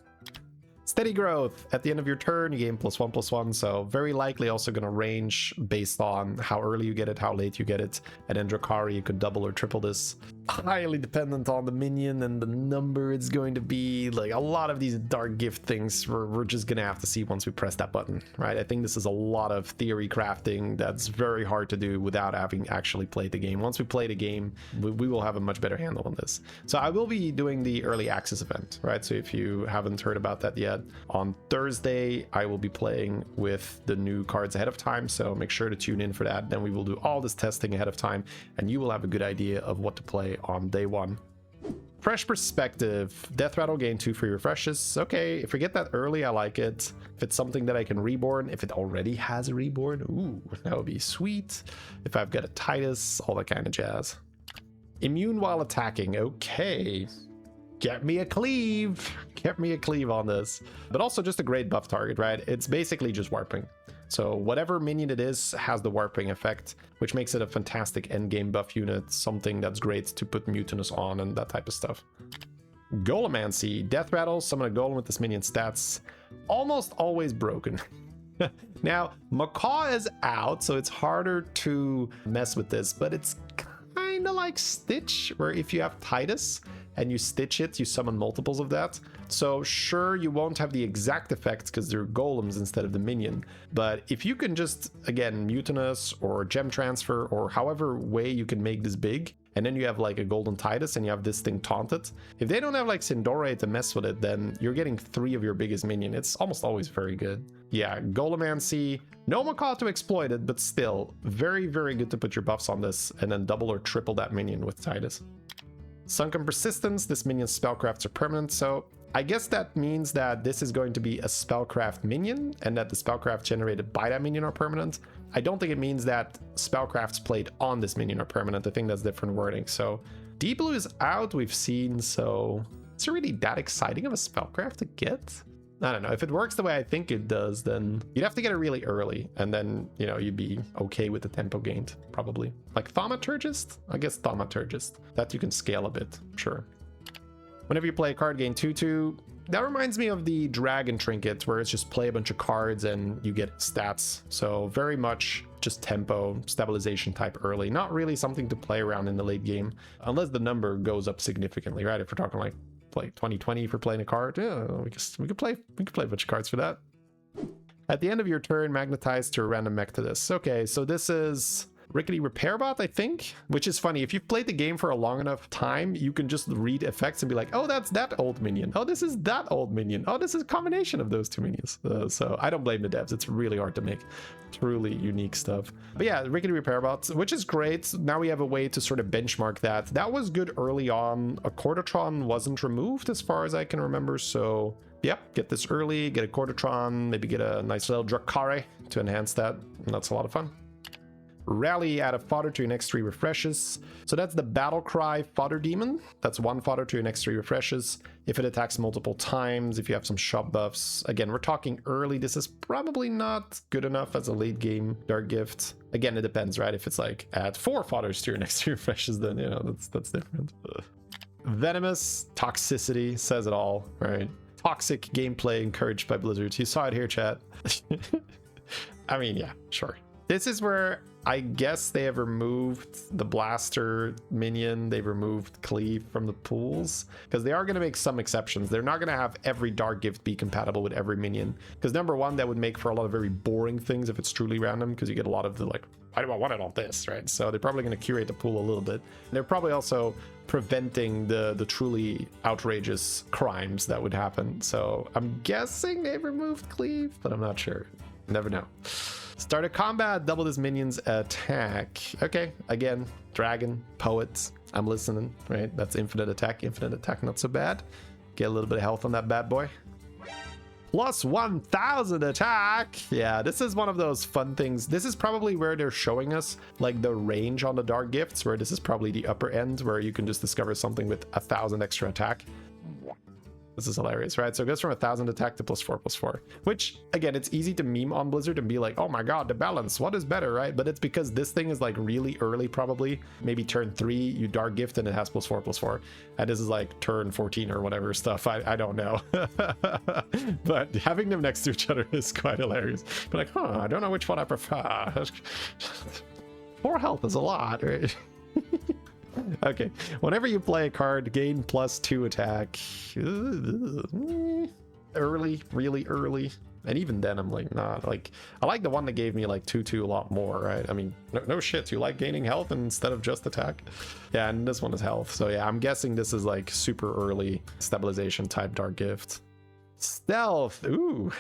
[SPEAKER 2] Steady Growth. At the end of your turn, you gain +1/+1, so very likely also going to range based on how early you get it, how late you get it. And in Drukhari, you could double or triple this. highly dependent on the minion and the number it's going to be. Like a lot of these dark gift things, we're just gonna have to see once we press that button, right? I think this is a lot of theory crafting that's very hard to do without having actually played the game. Once we play the game, we will have a much better handle on this. So I will be doing the early access event, right? So if you haven't heard about that yet, on Thursday I will be playing with the new cards ahead of time, so make sure to tune in for that. Then we will do all this testing ahead of time and you will have a good idea of what to play on day one. Fresh perspective. Death Rattle gain 2 free refreshes. Okay, if we get that early, I like it. If it's something that I can reborn, if it already has a reborn, ooh, that would be sweet. If I've got a Titus, all that kind of jazz. Immune while attacking. Okay. Get me a cleave. Get me a cleave on this. But also just a great buff target, right? It's basically just warping. So whatever minion it is has the warping effect, which makes it a fantastic endgame buff unit, something that's great to put Mutinous on and that type of stuff. Golemancy. Death Rattle, summon a golem with this minion stats. Almost always broken. Now, Macaw is out, so it's harder to mess with this, but it's kind of like Stitch, where if you have Titus and you stitch it, you summon multiples of that. So sure, you won't have the exact effects because they're golems instead of the minion. But if you can just, again, Mutinous or Gem Transfer or however way you can make this big, and then you have like a Golden Titus and you have this thing taunted. If they don't have like Sindore to mess with it, then you're getting 3 of your biggest minion. It's almost always very good. Yeah, Golemancy. No Macaw to exploit it, but still very, very good to put your buffs on this and then double or triple that minion with Titus. Sunken Persistence, this minion's spellcrafts are permanent, so I guess that means that this is going to be a spellcraft minion and that the spellcraft generated by that minion are permanent. I don't think it means that spellcrafts played on this minion are permanent. I think that's different wording. So Deep Blue is out, we've seen, so is it really that exciting of a spellcraft to get? I don't know. If it works the way I think it does, then you'd have to get it really early, and then, you know, you'd be okay with the tempo gained, probably. Like Thaumaturgist? I guess Thaumaturgist. That you can scale a bit, sure. Whenever you play a card, gain 2/2. That reminds me of the Dragon Trinket, where it's just play a bunch of cards and you get stats. So very much just tempo, stabilization type early. Not really something to play around in the late game, unless the number goes up significantly, right? If we're talking like 2020 for playing a card, yeah, we could play a bunch of cards for that. At the end of your turn, magnetize to a random mech to this. Okay, so this is Rickety Repairbot, I think, which is funny. If you've played the game for a long enough time, you can just read effects and be like, oh, that's that old minion. Oh, this is that old minion. Oh, this is a combination of those two minions. So I don't blame the devs. It's really hard to make truly unique stuff. But yeah, Rickety Repairbot, which is great. Now we have a way to sort of benchmark that. That was good early on. A Cordatron wasn't removed as far as I can remember. So yep, get this early, get a Cordatron, maybe get a nice little Dracare to enhance that. And that's a lot of fun. Rally, add a fodder to your next 3 refreshes. So that's the Battle Cry Fodder Demon. That's 1 fodder to your next 3 refreshes. If it attacks multiple times, if you have some shop buffs. Again, we're talking early. This is probably not good enough as a late game dark gift. Again, it depends, right? If it's like add 4 fodders to your next 3 refreshes, then, you know, that's different. Venomous, toxicity, says it all, right? Toxic gameplay encouraged by Blizzard. You saw it here, chat. I mean, yeah, sure. This is where I guess they have removed the blaster minion. They've removed cleave from the pools because they are going to make some exceptions. They're not going to have every dark gift be compatible with every minion because number one, that would make for a lot of very boring things if it's truly random because you get a lot of the like, why do I want it on this, right? So they're probably going to curate the pool a little bit. They're probably also preventing the truly outrageous crimes that would happen. So I'm guessing they've removed cleave, but I'm not sure. Never know. Start a combat, double this minion's attack. Okay, again, dragon, poets, I'm listening, right? That's infinite attack, not so bad. Get a little bit of health on that bad boy. Plus 1000 attack. Yeah, this is one of those fun things. This is probably where they're showing us like the range on the dark gifts, where this is probably the upper end where you can just discover something with 1000 extra attack. This is hilarious, right? So it goes from 1000 attack to +4/+4, which again, it's easy to meme on Blizzard and be like, oh my god, the balance, what is better, right? But it's because this thing is like really early, probably maybe turn 3 you dark gift and it has +4/+4, and this is like turn 14 or whatever stuff. I don't know. But having them next to each other is quite hilarious. But like, I don't know which one I prefer. 4 health is a lot, right? Okay, whenever you play a card, gain +2 attack. Early, really early. And even then, I'm like, nah, like, I like the one that gave me like 2/2 a lot more, right? I mean, no shit, you like gaining health instead of just attack? Yeah, and this one is health. So yeah, I'm guessing this is like super early stabilization type Dark Gift. Stealth, ooh.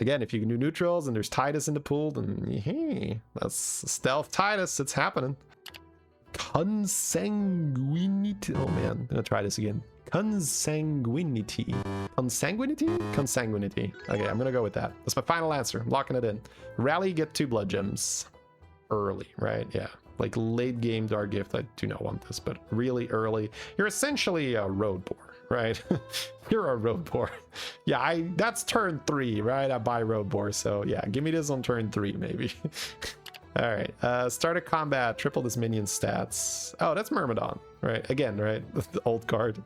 [SPEAKER 2] Again, if you can do neutrals and there's Titus in the pool, then hey, that's Stealth Titus, it's happening. Consanguinity, oh man, I'm gonna try this again. Consanguinity. Consanguinity? Okay, I'm gonna go with that. That's my final answer. I'm locking it in. Rally, get 2 blood gems. Early, right? Yeah. Like late game Dark Gift, I do not want this, but really early. You're essentially a road boar, right? You're a road boar. Yeah, that's turn 3, right? I buy road boar, so yeah, give me this on turn 3, maybe. All right, start a combat, triple this minion stats. Oh, that's Myrmidon, right? Again, right? The old card.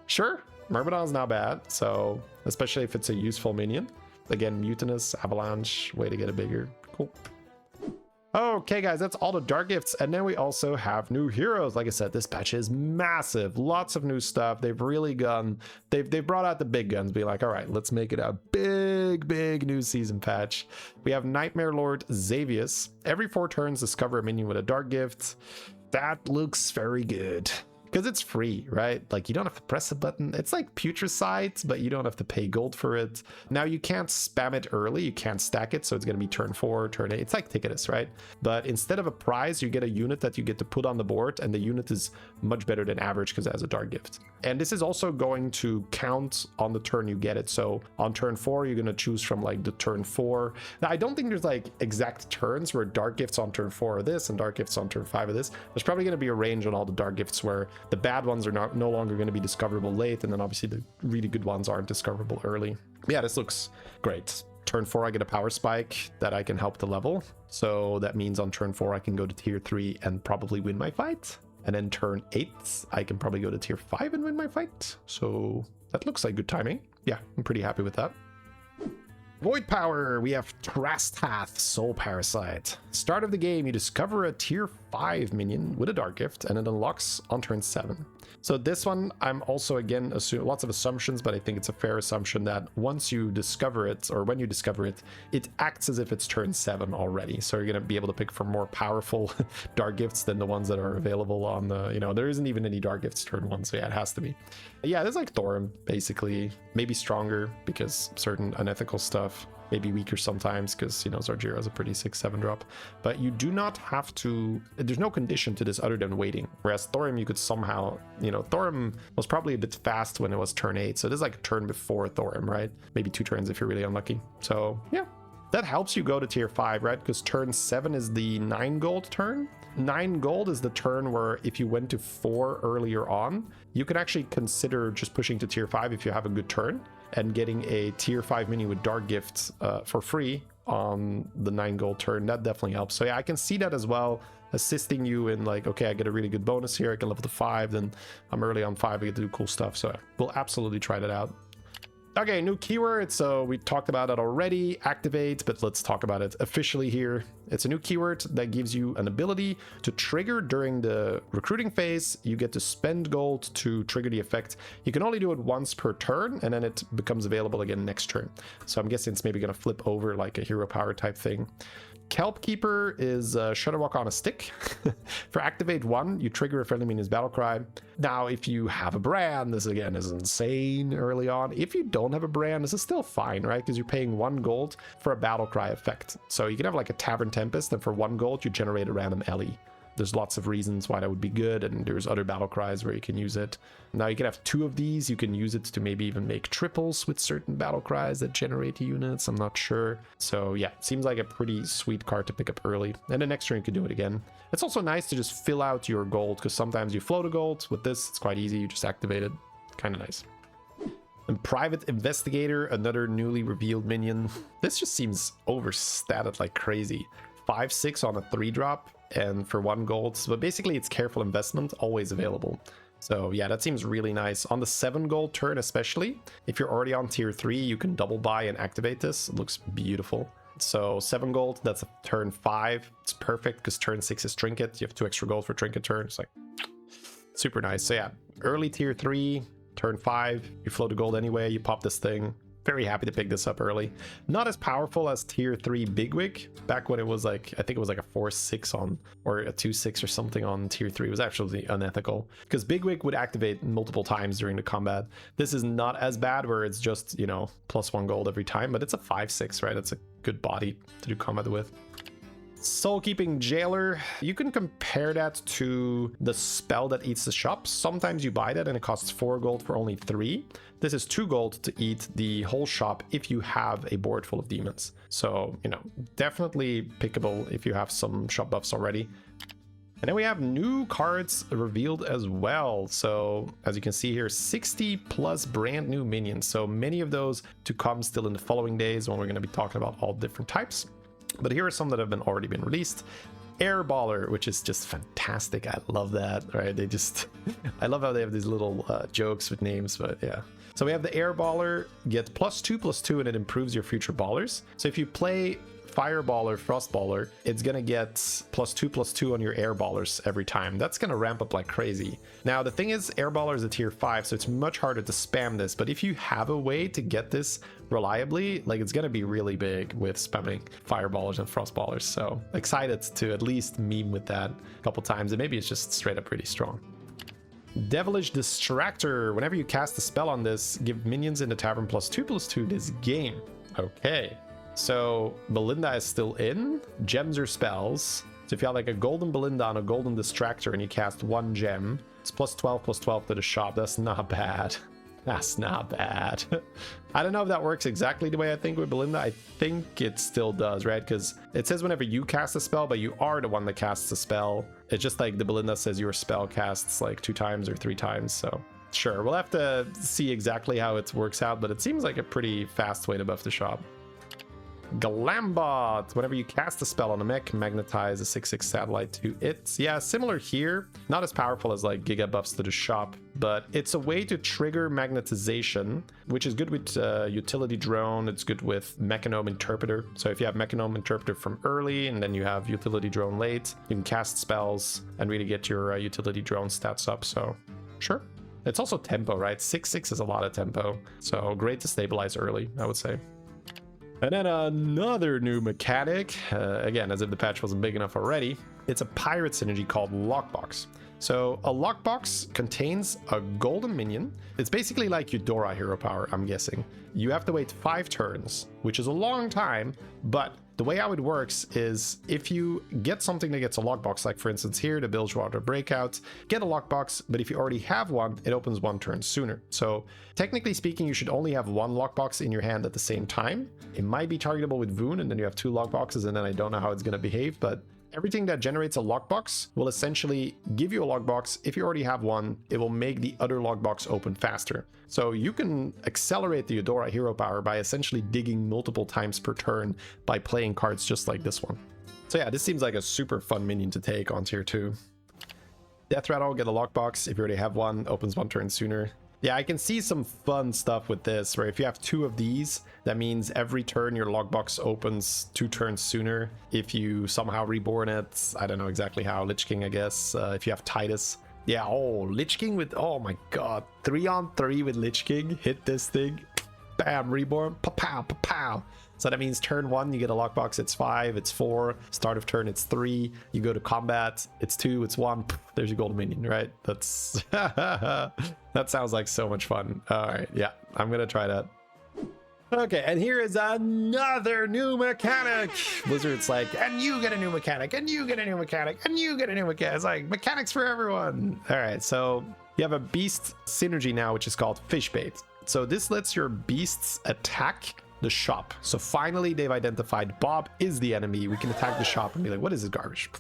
[SPEAKER 2] Sure, Myrmidon's not bad, so especially if it's a useful minion. Again, Mutinous, Avalanche, way to get it bigger. Cool. Okay, guys, that's all the Dark Gifts, and then we also have new heroes. Like I said, this patch is massive. Lots of new stuff. They've really gone. They've brought out the big guns. Be like, all right, let's make it a big new season patch. We have Nightmare Lord Xavius. Every 4 turns, discover a minion with a Dark Gift. That looks very good. Because it's free, right? Like, you don't have to press a button. It's like Putricide, but you don't have to pay gold for it. Now, you can't spam it early. You can't stack it, so it's going to be turn 4, turn 8. It's like Ticketus, right? But instead of a prize, you get a unit that you get to put on the board, and the unit is much better than average because it has a Dark Gift. And this is also going to count on the turn you get it. So on turn 4, you're going to choose from like the turn 4. Now, I don't think there's like exact turns where Dark Gifts on turn 4 are this and Dark Gifts on turn 5 are this. There's probably going to be a range on all the Dark Gifts where the bad ones are no longer going to be discoverable late, and then obviously the really good ones aren't discoverable early. Yeah, this looks great. Turn 4, I get a power spike that I can help the level. So that means on turn 4, I can go to tier 3 and probably win my fight. And then turn 8, I can probably go to tier 5 and win my fight. So that looks like good timing. Yeah, I'm pretty happy with that. Void Power, we have Trasthath, Soul Parasite. Start of the game, you discover a tier 5 minion with a Dark Gift, and it unlocks on turn 7. So this one, I'm also, again, lots of assumptions, but I think it's a fair assumption that once you discover it, or when you discover it, it acts as if it's turn 7 already. So you're going to be able to pick for more powerful Dark Gifts than the ones that are available on the, there isn't even any Dark Gifts turn 1, so yeah, it has to be. Yeah, there's like Thorim, basically. Maybe stronger, because certain unethical stuff. Maybe weaker sometimes because, Zarjira is a pretty 6/7 drop. But you do not have to, there's no condition to this other than waiting. Whereas Thorim, you could somehow, Thorim was probably a bit fast when it was turn 8. So this is like a turn before Thorim, right? Maybe 2 turns if you're really unlucky. So yeah, that helps you go to tier 5, right? Because turn 7 is the 9 gold turn. 9 gold is the turn where if you went to 4 earlier on, you can actually consider just pushing to tier 5 if you have a good turn and getting a tier 5 mini with Dark Gifts for free on the 9 gold turn. That definitely helps. So yeah, I can see that as well, assisting you in like, okay, I get a really good bonus here, I can level to 5, then I'm early on 5, I get to do cool stuff. So we'll absolutely try that out. Okay, new keyword. So we talked about it already, activate, but let's talk about it officially here. It's a new keyword that gives you an ability to trigger during the recruiting phase. You get to spend gold to trigger the effect. You can only do it once per turn, and then it becomes available again next turn. So I'm guessing it's maybe going to flip over like a hero power type thing. Kelp Keeper is Shudderwalk on a stick. For activate 1, you trigger a friendly minion's battle cry. Now, if you have a brand, this again is insane early on. If you don't have a brand, this is still fine, right? Because you're paying 1 gold for a battle cry effect. So you can have like a Tavern Tempest, and for 1 gold, you generate a random Ellie. There's lots of reasons why that would be good, and there's other battle cries where you can use it. Now you can have 2 of these. You can use it to maybe even make triples with certain battle cries that generate units. I'm not sure. So yeah, it seems like a pretty sweet card to pick up early. And the next turn you can do it again. It's also nice to just fill out your gold, because sometimes you float a gold. With this, it's quite easy. You just activate it. Kind of nice. And Private Investigator, another newly revealed minion. This just seems overstated like crazy. 5/6 on a 3-drop. And for 1 gold, but basically it's careful investment, always available. So yeah, that seems really nice. On the 7 gold turn especially, if you're already on tier 3, you can double buy and activate this. It looks beautiful. So 7 gold, that's a turn 5. It's perfect because turn 6 is Trinket. You have 2 extra gold for Trinket turns. Like, Super nice. So yeah, early tier 3, turn 5, you float the gold anyway, you pop this thing. Very happy to pick this up early. Not as powerful as tier 3 Bigwig, back when it was like, I think it was like a 4-6 on, or a 2-6 or something on tier 3. It was actually unethical, because Bigwig would activate multiple times during the combat. This is not as bad, where it's just, you know, +1 gold every time, but it's a 5-6, right? It's a good body to do combat with. Soul-Keeping Jailer, you can compare that to the spell that eats the shop. Sometimes you buy that and it costs 4 gold for only 3. This is 2 gold to eat the whole shop if you have a board full of demons. So, you know, definitely pickable if you have some shop buffs already. And then we have new cards revealed as well. So as you can see here, 60 plus brand new minions. So many of those to come still in the following days when we're going to be talking about all different types. But here are some that have already been released. Airballer, which is just fantastic. I love that, right? They just, I love how they have these little jokes with names, but yeah. So we have the Airballer, get +2/+2, and it improves your future ballers. So if you play Fireballer, Frostballer, it's gonna get +2/+2 on your Airballers every time. That's gonna ramp up like crazy. Now the thing is, Airballer is a tier 5, so it's much harder to spam this, but if you have a way to get this reliably, like, it's gonna be really big with spamming Fireballers and Frostballers. So excited to at least meme with that a couple times, and maybe it's just straight up really strong. Devilish Distractor, whenever you cast a spell on this, give minions in the tavern +2/+2 this game. Okay. So Belinda is still in. Gems or spells. So if you have like a golden Belinda on a golden Distractor and you cast 1 gem, it's +12/+12 to the shop. That's not bad. That's not bad. I don't know if that works exactly the way I think with Belinda. I think it still does, right? Because it says whenever you cast a spell, but you are the one that casts a spell. It's just like the Belinda says your spell casts like 2 times or 3 times. So sure, we'll have to see exactly how it works out, but it seems like a pretty fast way to buff the shop. Glambot, whenever you cast a spell on a mech, magnetize a 6/6 satellite to it. Yeah, similar here. Not as powerful as like Giga buffs to the shop, but it's a way to trigger magnetization, which is good with utility drone. It's good with Mechanome Interpreter. So if you have Mechanome Interpreter from early and then you have utility drone late, you can cast spells and really get your utility drone stats up. So sure. It's also tempo, right? 6/6 is a lot of tempo. So great to stabilize early, I would say. And then another new mechanic, again, as if the patch wasn't big enough already, it's a pirate synergy called Lockbox. So a Lockbox contains a golden minion. It's basically like Eudora hero power, I'm guessing. You have to wait 5 turns, which is a long time, but the way how it works is if you get something that gets a lockbox, like for instance here, the Bilgewater Breakout, get a lockbox, but if you already have one, it opens 1 turn sooner. So technically speaking, you should only have 1 lockbox in your hand at the same time. It might be targetable with Voon, and then you have 2 lockboxes, and then I don't know how it's going to behave, but everything that generates a lockbox will essentially give you a lockbox. If you already have one, it will make the other lockbox open faster. So you can accelerate the Eudora hero power by essentially digging multiple times per turn by playing cards just like this one. So yeah, this seems like a super fun minion to take on tier 2. Death Rattle, get a lockbox. If you already have one, opens 1 turn sooner. Yeah, I can see some fun stuff with this, where if you have 2 of these, that means every turn your lockbox opens 2 turns sooner. If you somehow reborn it, I don't know exactly how, Lich King, I guess. If you have Titus. Yeah, oh, Lich King with, oh my god, 3-on-3 with Lich King, hit this thing, bam, reborn, pa-pow, pa-pow. So that means turn 1, you get a lockbox, it's 5, it's 4, start of turn, it's 3, you go to combat, it's 2, it's 1, there's your golden minion, right? That's, that sounds like so much fun. All right, yeah, I'm gonna try that. Okay, and here is another new mechanic. Blizzard's like, and you get a new mechanic, and you get a new mechanic, and you get a new mechanic. It's like, mechanics for everyone. All right, so you have a beast synergy now, which is called Fish Bait. So this lets your beasts attack the shop. So finally they've identified Bob is the enemy. We can attack the shop and be like, what is this garbage?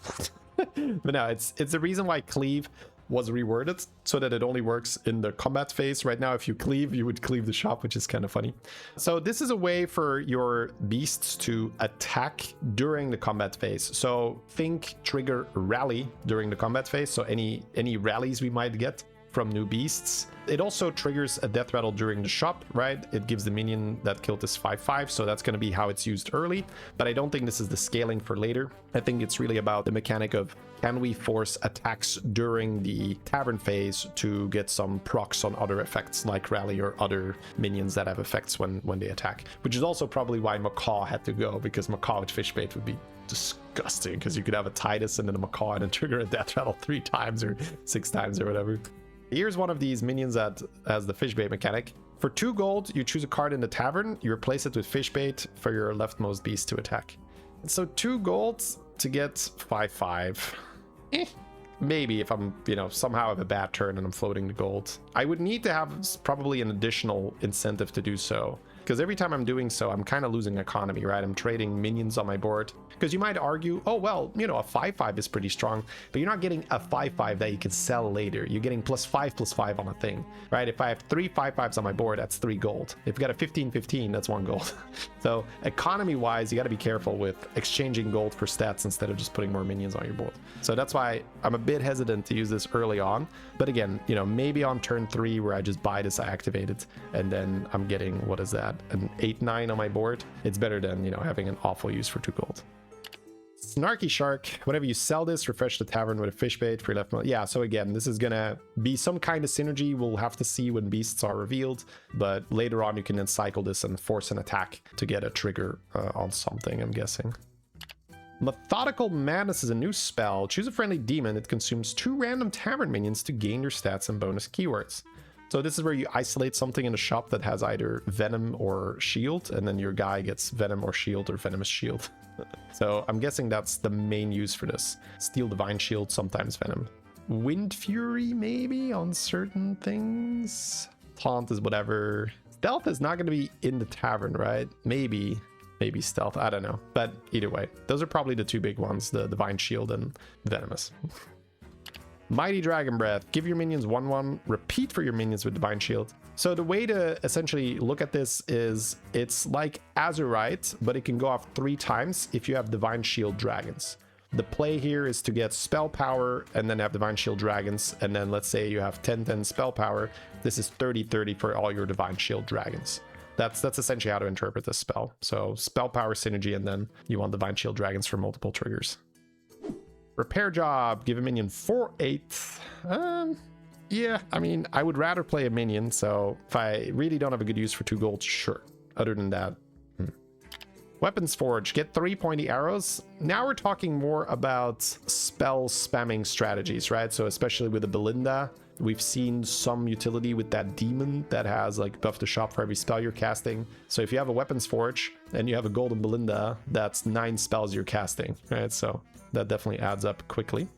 [SPEAKER 2] But no, it's the reason why Cleave was reworded so that it only works in the combat phase. Right now, if you cleave, you would cleave the shop, which is kind of funny. So this is a way for your beasts to attack during the combat phase. So think trigger rally during the combat phase. So any rallies we might get from new beasts. It also triggers a death rattle during the shop, right? It gives the minion that killed this 5/5, so that's going to be how it's used early. But I don't think this is the scaling for later. I think it's really about the mechanic of, can we force attacks during the tavern phase to get some procs on other effects like rally or other minions that have effects when they attack, which is also probably why Macaw had to go, because Macaw with Fishbait would be disgusting, because you could have a Titus and then a Macaw and then trigger a death rattle 3 times or 6 times or whatever. Here's one of these minions that has the Fishbait mechanic. For 2 gold, you choose a card in the tavern, you replace it with Fishbait for your leftmost beast to attack. And so 2 gold to get 5/5. Maybe if I'm, somehow have a bad turn and I'm floating the gold. I would need to have probably an additional incentive to do so, because every time I'm doing so, I'm kind of losing economy, right? I'm trading minions on my board. Because you might argue, oh, well, a 5/5 is pretty strong, but you're not getting a 5/5 that you can sell later. You're getting +5/+5 on a thing, right? If I have 3 5/5s on my board, that's 3 gold. If you got a 15/15, that's 1 gold. So economy-wise, you got to be careful with exchanging gold for stats instead of just putting more minions on your board. So that's why I'm a bit hesitant to use this early on. But again, maybe on turn 3 where I just buy this, I activate it, and then I'm getting, what is that, an 8/9 on my board. It's better than, having an awful use for 2 gold. Snarky Shark, whenever you sell this, refresh the tavern with a Fishbait for your left. Yeah, so again, this is gonna be some kind of synergy. We'll have to see when beasts are revealed, but later on you can then cycle this and force an attack to get a trigger on something, I'm guessing. Methodical Madness is a new spell. Choose a friendly demon. It consumes 2 random tavern minions to gain your stats and bonus keywords. So this is where you isolate something in the shop that has either Venom or Shield, and then your guy gets Venom or Shield or Venomous Shield. So I'm guessing that's the main use for this. Steel Divine Shield, sometimes Venom. Wind Fury, maybe, on certain things. Taunt is whatever. Stealth is not going to be in the tavern, right? Maybe Stealth, I don't know. But either way, those are probably the 2 big ones, the Divine Shield and Venomous. Mighty Dragon Breath. Give your minions 1/1. Repeat for your minions with Divine Shield. So the way to essentially look at this is it's like Azurite, but it can go off 3 times if you have Divine Shield Dragons. The play here is to get spell power and then have Divine Shield Dragons. And then let's say you have 10/10 spell power. This is 30/30 for all your Divine Shield Dragons. That's essentially how to interpret this spell. So spell power synergy, and then you want Divine Shield Dragons for multiple triggers. Repair Job, give a minion 4/8. Yeah, I mean, I would rather play a minion, so if I really don't have a good use for 2 gold, sure. Other than that, Weapons Forge, get 3 pointy arrows. Now we're talking more about spell spamming strategies, right? So especially with the Belinda, we've seen some utility with that demon that has like buff the shop for every spell you're casting. So if you have a Weapons Forge and you have a golden Belinda, that's 9 spells you're casting, right? So that definitely adds up quickly.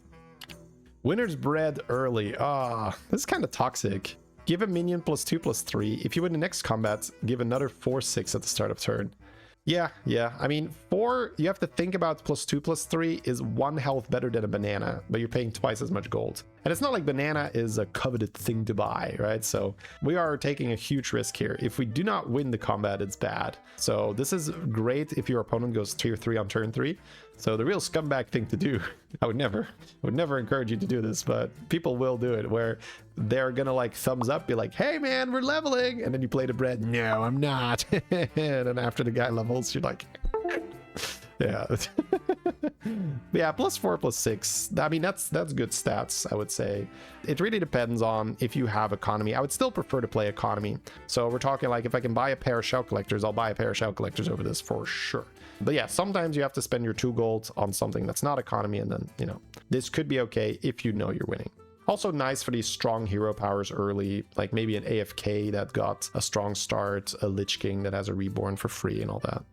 [SPEAKER 2] Winner's Bread early. This is kind of toxic. Give a minion +2/+3. If you win the next combat, give another 4/6 at the start of turn. Yeah. I mean, 4, you have to think about +2/+3 is 1 health better than a banana, but you're paying twice as much gold. And it's not like banana is a coveted thing to buy, right? So we are taking a huge risk here. If we do not win the combat, it's bad. So this is great if your opponent goes 3 or 3 on turn 3. So the real scumbag thing to do, I would never encourage you to do this, but people will do it, where they're gonna like thumbs up, be like, hey man, we're leveling, and then you play the bread. No, I'm not. And then after the guy levels, you're like, yeah. Yeah, +4/+6. I mean, that's good stats, I would say. It really depends on if you have economy. I would still prefer to play economy. So we're talking like, if I can buy a pair of Shell Collectors, I'll buy a pair of Shell Collectors over this for sure. But yeah, sometimes you have to spend your 2 gold on something that's not economy, and then, this could be okay if you know you're winning. Also nice for these strong hero powers early, like maybe an AFK that got a strong start, a Lich King that has a reborn for free and all that.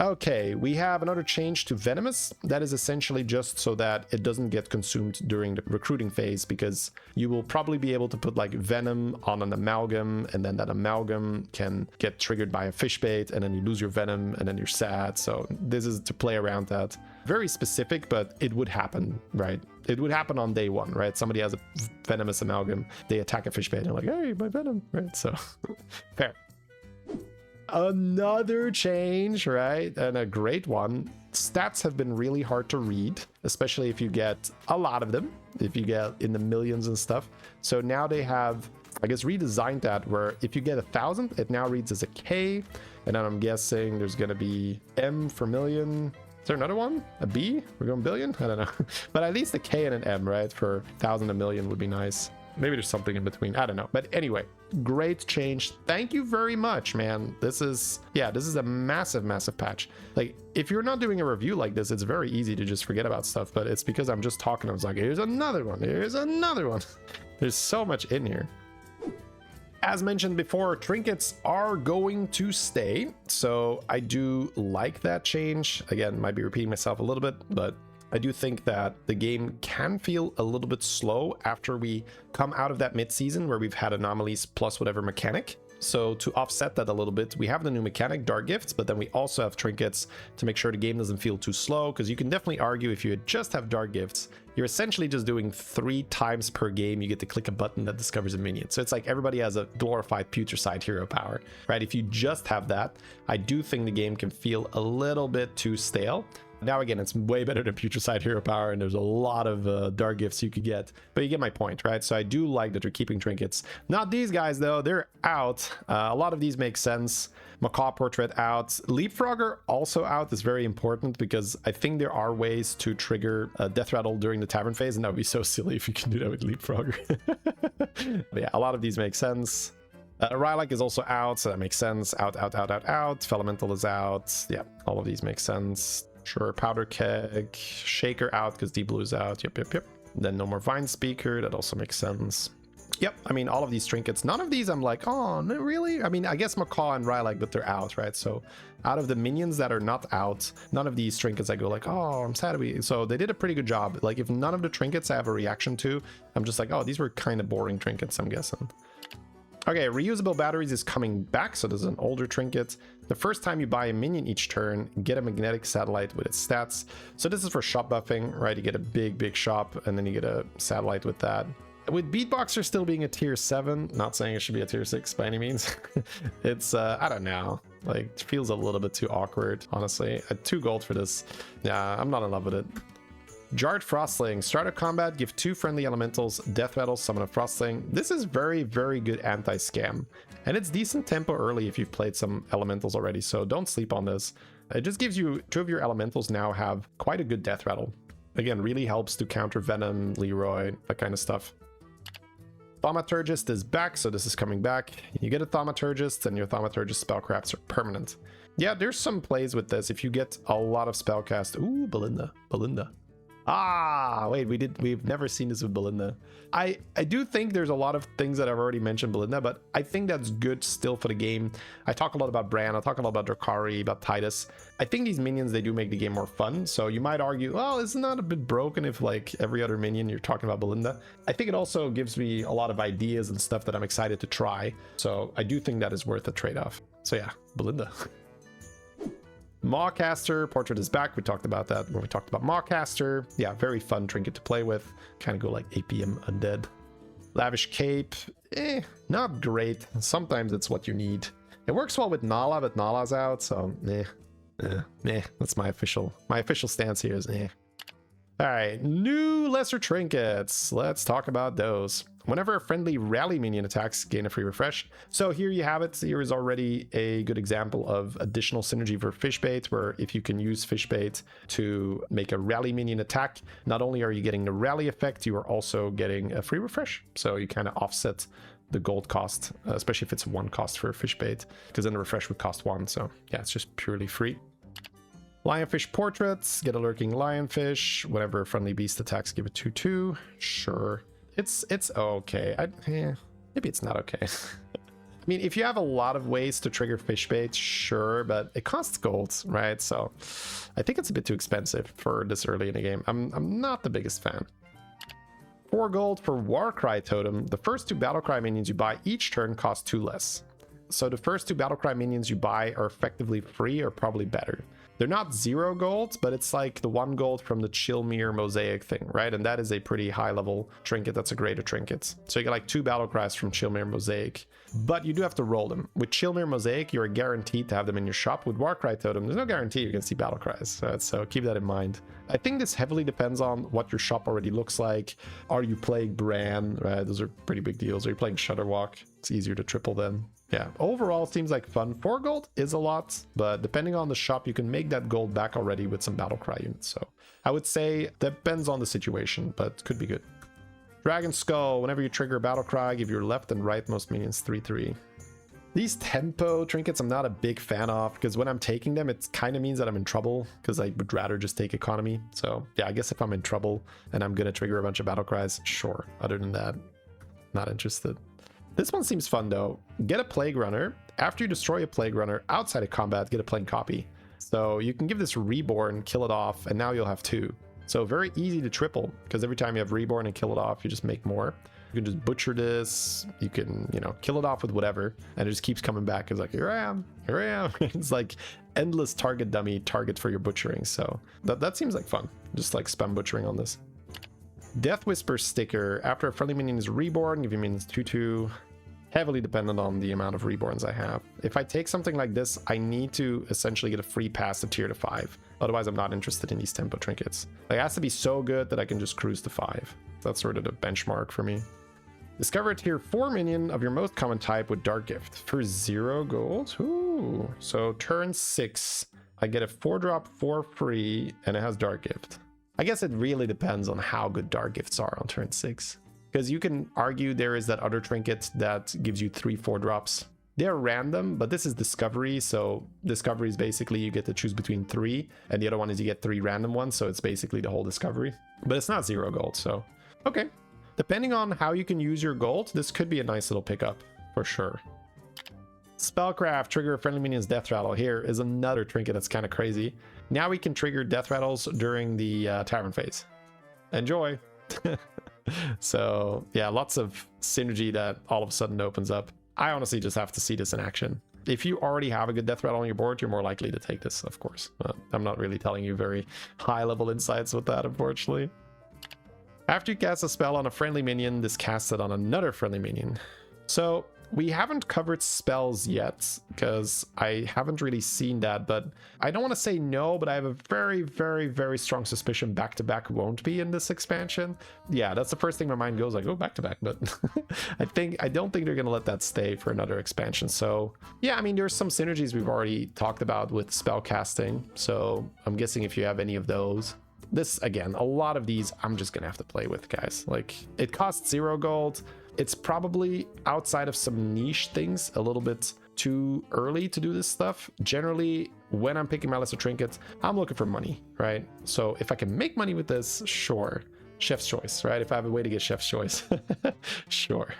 [SPEAKER 2] Okay, we have another change to Venomous. That is essentially just so that it doesn't get consumed during the recruiting phase, because you will probably be able to put like Venom on an Amalgam, and then that Amalgam can get triggered by a Fishbait, and then you lose your Venom, and then you're sad. So this is to play around that. Very specific, but it would happen, right? It would happen on day 1, right? Somebody has a Venomous Amalgam, they attack a Fishbait, and they're like, hey, my Venom, right? So, fair. Another change, right? And a great one. stats have been really hard to read, especially if you get a lot of them, if you get in the millions and stuff. So now they have, I guess, redesigned that where if you get 1,000, it now reads as a K. And then I'm guessing there's going to be M for million. Is there another one? A B? We're going billion? I don't know. But at least a K and an M, right? For 1,000 and million would be nice. Maybe there's something in between. I don't know. But anyway, great change. Thank you very much, man. This is a massive, massive patch. Like, if you're not doing a review like this, it's very easy to just forget about stuff. But it's because I'm just talking. I was like, here's another one. Here's another one. There's so much in here. As mentioned before, trinkets are going to stay. So I do like that change. Again, might be repeating myself a little bit, but I do think that the game can feel a little bit slow after we come out of that mid-season where we've had anomalies plus whatever mechanic. So to offset that a little bit, we have the new mechanic, Dark Gifts, but then we also have trinkets to make sure the game doesn't feel too slow, because you can definitely argue if you just have Dark Gifts, you're essentially just doing 3 times per game you get to click a button that discovers a minion. So it's like everybody has a glorified putricide hero power, right? If you just have that, I do think the game can feel a little bit too stale. Now, again, it's way better than Putricide Hero Power, and there's a lot of Dark Gifts you could get, but you get my point, right? So I do like that you're keeping trinkets. Not these guys, though. They're out. A lot of these make sense. Macaw Portrait out. Leapfrogger also out is very important, because I think there are ways to trigger Death Rattle during the Tavern phase, and that would be so silly if you can do that with Leapfrogger. But yeah, a lot of these make sense. Rylak is also out, so that makes sense. Out. Felemental is out. Yeah, all of these make sense. Sure, Powder Keg, Shaker out because Deep Blue is out. Yep. Then no more Vine Speaker. That also makes sense. Yep, I mean, all of these trinkets. None of these I'm like, oh, no, really? I mean, I guess Macaw and Rylak, but they're out, right? So out of the minions that are not out, none of these trinkets I go like, oh, I'm sad we... So they did a pretty good job. Like, if none of the trinkets I have a reaction to, I'm just like, oh, these were kind of boring trinkets, I'm guessing. Okay, reusable batteries is coming back, so this is an older trinket. The first time you buy a minion each turn, get a magnetic satellite with its stats. So this is for shop buffing, right? You get a big shop, and then you get a satellite with that. With Beatboxer still being a tier 7, not saying it should be a tier 6 by any means. It's, I don't know. Like, it feels a little bit too awkward, honestly. 2 gold for this. Yeah, I'm not in love with it. Jarred Frostling. Start a combat, give 2 friendly elementals Death Rattle, summon a Frostling. This is very good anti-scam. And it's decent tempo early if you've played some elementals already, so don't sleep on this. It just gives you 2 of your elementals now have quite a good Death Rattle. Again, really helps to counter Venom, Leroy, that kind of stuff. Thaumaturgist is back, so this is coming back. You get a Thaumaturgist, and your Thaumaturgist spellcrafts are permanent. Yeah, there's some plays with this. If you get a lot of spellcast... Ooh, Belinda. Ah, wait, we've never seen this with Belinda. I do think there's a lot of things that I've already mentioned Belinda, but I think that's good still for the game. I talk a lot about Bran, I talk a lot about Drakari, about Titus. I think these minions, they do make the game more fun. So you might argue, well, isn't that a bit broken if like every other minion you're talking about Belinda? I think it also gives me a lot of ideas and stuff that I'm excited to try. So I do think that is worth a trade-off. So yeah, Belinda. Mawcaster Portrait is back. We talked about that when we talked about Mawcaster. Yeah, very fun trinket to play with. Kind of go like APM Undead. Lavish Cape, not great. Sometimes it's what you need. It works well with Nala, but Nala's out, so that's my official stance here is All right, new Lesser Trinkets. Let's talk about those. Whenever a friendly rally minion attacks, gain a free refresh. So here you have it. Here is already a good example of additional synergy for Fishbait, where if you can use Fishbait to make a rally minion attack, not only are you getting the rally effect, you are also getting a free refresh. So you kind of offset the gold cost, especially if it's 1 cost for a Fishbait, because then the refresh would cost 1. So yeah, it's just purely free. Lionfish Portraits, get a lurking lionfish. Whenever a friendly beast attacks, give it 2/2. Sure. It's okay. Maybe it's not okay. I mean, if you have a lot of ways to trigger Fishbait, sure, but it costs gold, right? So I think it's a bit too expensive for this early in the game. I'm not the biggest fan. 4 gold for Warcry Totem. The first 2 Battlecry minions you buy each turn cost 2 less. So the first 2 Battlecry minions you buy are effectively free or probably better. They're not 0 gold, but it's like the 1 gold from the Chillmere Mosaic thing, right? And that is a pretty high level trinket. That's a Greater Trinkets. So you get like 2 battle cries from Chillmere Mosaic, but you do have to roll them. With Chillmere Mosaic, you're guaranteed to have them in your shop. With Warcry Totem, there's no guarantee you can see battle cries, right? So keep that in mind. I think this heavily depends on what your shop already looks like. Are you playing Bran, right? Those are pretty big deals. Are you playing Shudderwalk? It's easier to triple then. Yeah, overall seems like fun. 4 gold is a lot, but depending on the shop, you can make that gold back already with some battle cry units. So I would say depends on the situation, but could be good. Dragon Skull, whenever you trigger a battle cry, give your left and rightmost minions 3/3. These tempo trinkets I'm not a big fan of, because when I'm taking them, it kind of means that I'm in trouble, because I would rather just take economy. So yeah, I guess if I'm in trouble and I'm gonna trigger a bunch of battle cries, sure. Other than that, not interested. This one seems fun though. Get a Plague Runner. After you destroy a Plague Runner outside of combat, get a plain copy. So you can give this Reborn, kill it off, and now you'll have 2. So very easy to triple, because every time you have Reborn and kill it off, you just make more. You can just butcher this. You can, you know, kill it off with whatever, and it just keeps coming back. It's like, here I am, here I am. It's like endless target dummy target for your butchering. So that seems like fun. Just like spam butchering on this. Death Whisper sticker. After a friendly minion is reborn, give your minions 2/2. Heavily dependent on the amount of reborns I have. If I take something like this, I need to essentially get a free pass to tier to 5. Otherwise, I'm not interested in these tempo trinkets. Like, it has to be so good that I can just cruise to 5. That's sort of the benchmark for me. Discover a tier 4 minion of your most common type with Dark Gift for 0 gold. Ooh. So turn 6, I get a 4-drop for free, and it has Dark Gift. I guess it really depends on how good Dark Gifts are on turn 6. Because you can argue there is that other trinket that gives you 3 4-drops. They're random, but this is Discovery. So Discovery is basically you get to choose between 3, and the other one is you get 3 random ones. So it's basically the whole Discovery. But it's not 0 gold, so okay. Depending on how you can use your gold, this could be a nice little pickup for sure. Spellcraft, trigger a friendly minion's death rattle. Here is another trinket that's kind of crazy. Now we can trigger death rattles during the tavern phase. Enjoy. So yeah, lots of synergy that all of a sudden opens up. I honestly just have to see this in action. If you already have a good death rattle on your board, you're more likely to take this, of course. I'm not really telling you very high level insights with that, unfortunately. After you cast a spell on a friendly minion, this casts it on another friendly minion. So we haven't covered spells yet, because I haven't really seen that, but I don't want to say no, but I have a very, very, very strong suspicion back-to-back won't be in this expansion. Yeah, that's the first thing my mind goes, like, oh, back-to-back, but I don't think they're going to let that stay for another expansion. So yeah, I mean, there's some synergies we've already talked about with spell casting, so I'm guessing if you have any of those. This, again, a lot of these I'm just gonna have to play with, guys. Like, it costs 0 gold. It's probably outside of some niche things a little bit too early to do this stuff. Generally, when I'm picking my Lesser Trinkets, I'm looking for money, right? So if I can make money with this, sure. Chef's choice, right? If I have a way to get Chef's choice, sure.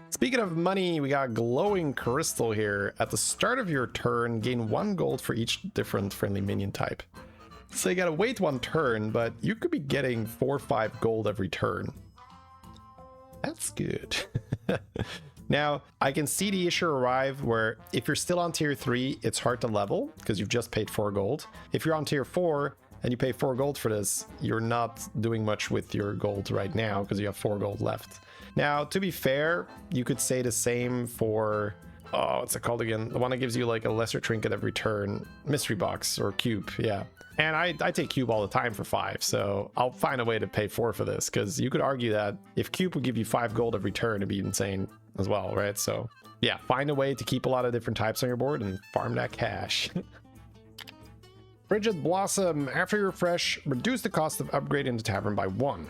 [SPEAKER 2] Speaking of money, we got Glowing Crystal here. At the start of your turn, gain 1 gold for each different friendly minion type. So you gotta wait 1 turn, but you could be getting 4 or 5 gold every turn. That's good. Now, I can see the issue arrive where if you're still on tier 3, it's hard to level because you've just paid 4 gold. If you're on tier 4 and you pay 4 gold for this, you're not doing much with your gold right now because you have 4 gold left. Now, to be fair, you could say the same for, oh, what's it called again? The one that gives you like a lesser trinket every turn. Mystery box or cube, yeah. And I take cube all the time for 5, so I'll find a way to pay 4 for this, because you could argue that if cube would give you 5 gold every turn, it'd be insane as well, right? So yeah, find a way to keep a lot of different types on your board and farm that cash. Frigid Blossom, after you refresh, reduce the cost of upgrading the tavern by 1.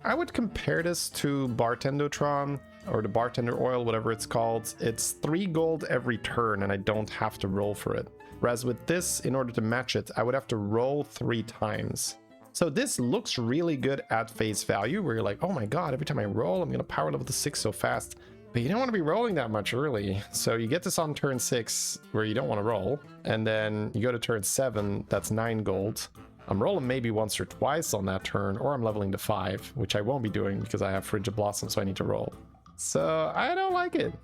[SPEAKER 2] I would compare this to Bartendotron, or the Bartender Oil, whatever it's called. It's 3 gold every turn, and I don't have to roll for it. Whereas with this, in order to match it, I would have to roll 3 times. So this looks really good at face value, where you're like, oh my god, every time I roll, I'm going to power level to 6 so fast. But you don't want to be rolling that much early. So you get this on turn 6, where you don't want to roll. And then you go to turn 7, that's 9 gold. I'm rolling maybe once or twice on that turn, or I'm leveling to 5, which I won't be doing because I have Frigid Blossom, so I need to roll. So I don't like it.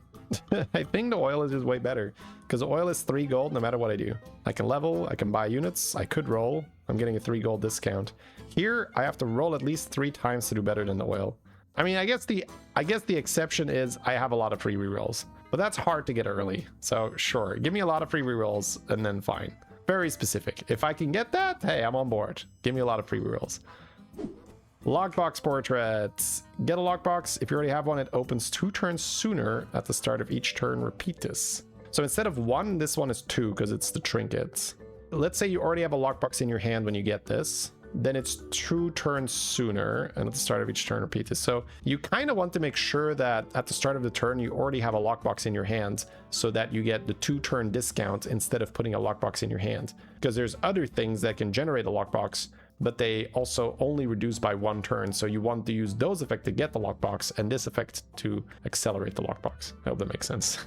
[SPEAKER 2] I think the oil is just way better because oil is 3 gold no matter what I do. I can level, I can buy units, I could roll. I'm getting a 3 gold discount. Here, I have to roll at least 3 times to do better than the oil. I mean, I guess the exception is I have a lot of free rerolls, but that's hard to get early. So sure, give me a lot of free rerolls and then fine. Very specific. If I can get that, hey, I'm on board. Give me a lot of free rerolls. Lockbox portraits. Get a lockbox. If you already have one, it opens 2 turns sooner at the start of each turn. Repeat this. So instead of 1, this one is 2 because it's the trinkets. Let's say you already have a lockbox in your hand when you get this. Then it's 2 turns sooner, and at the start of each turn, repeat this. So you kind of want to make sure that at the start of the turn, you already have a lockbox in your hand so that you get the 2-turn discount instead of putting a lockbox in your hand. Because there's other things that can generate a lockbox, but they also only reduce by 1 turn. So you want to use those effects to get the lockbox and this effect to accelerate the lockbox. I hope that makes sense.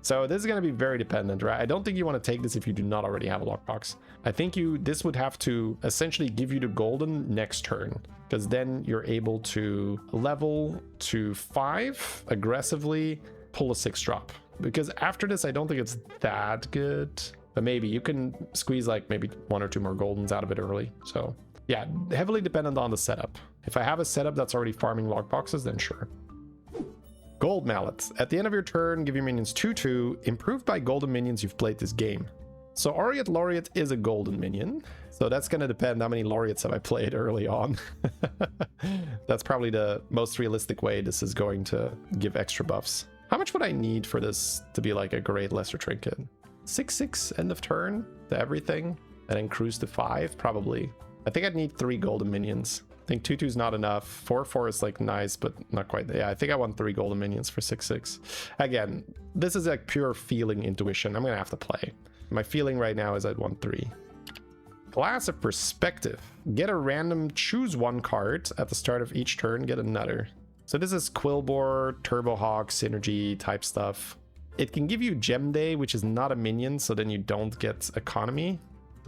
[SPEAKER 2] So this is going to be very dependent, right? I don't think you want to take this if you do not already have a lockbox. I think this would have to essentially give you the golden next turn, because then you're able to level to 5 aggressively, pull a 6 drop. Because after this, I don't think it's that good, but maybe you can squeeze like maybe 1 or 2 more goldens out of it early. So yeah, heavily dependent on the setup. If I have a setup that's already farming lockboxes, then sure. Gold mallets. At the end of your turn, give your minions 2/2, improved by golden minions you've played this game. So Aureate Laureate is a golden minion. So that's going to depend how many laureates have I played early on. That's probably the most realistic way this is going to give extra buffs. How much would I need for this to be like a great lesser trinket? 6/6 end of turn to everything, and then cruise to 5 probably. I think I'd need 3 golden minions. I think 2/2 is not enough. 4/4 is like nice, but not quite. Yeah, I think I want 3 golden minions for 6/6. Again, this is like pure feeling intuition. I'm gonna have to play. My feeling right now is I'd want 3. Glass of Perspective. Get a random, choose 1 card at the start of each turn, get another. So this is Quilboar, Turbo Hawk, synergy type stuff. It can give you Gem Day, which is not a minion, so then you don't get economy.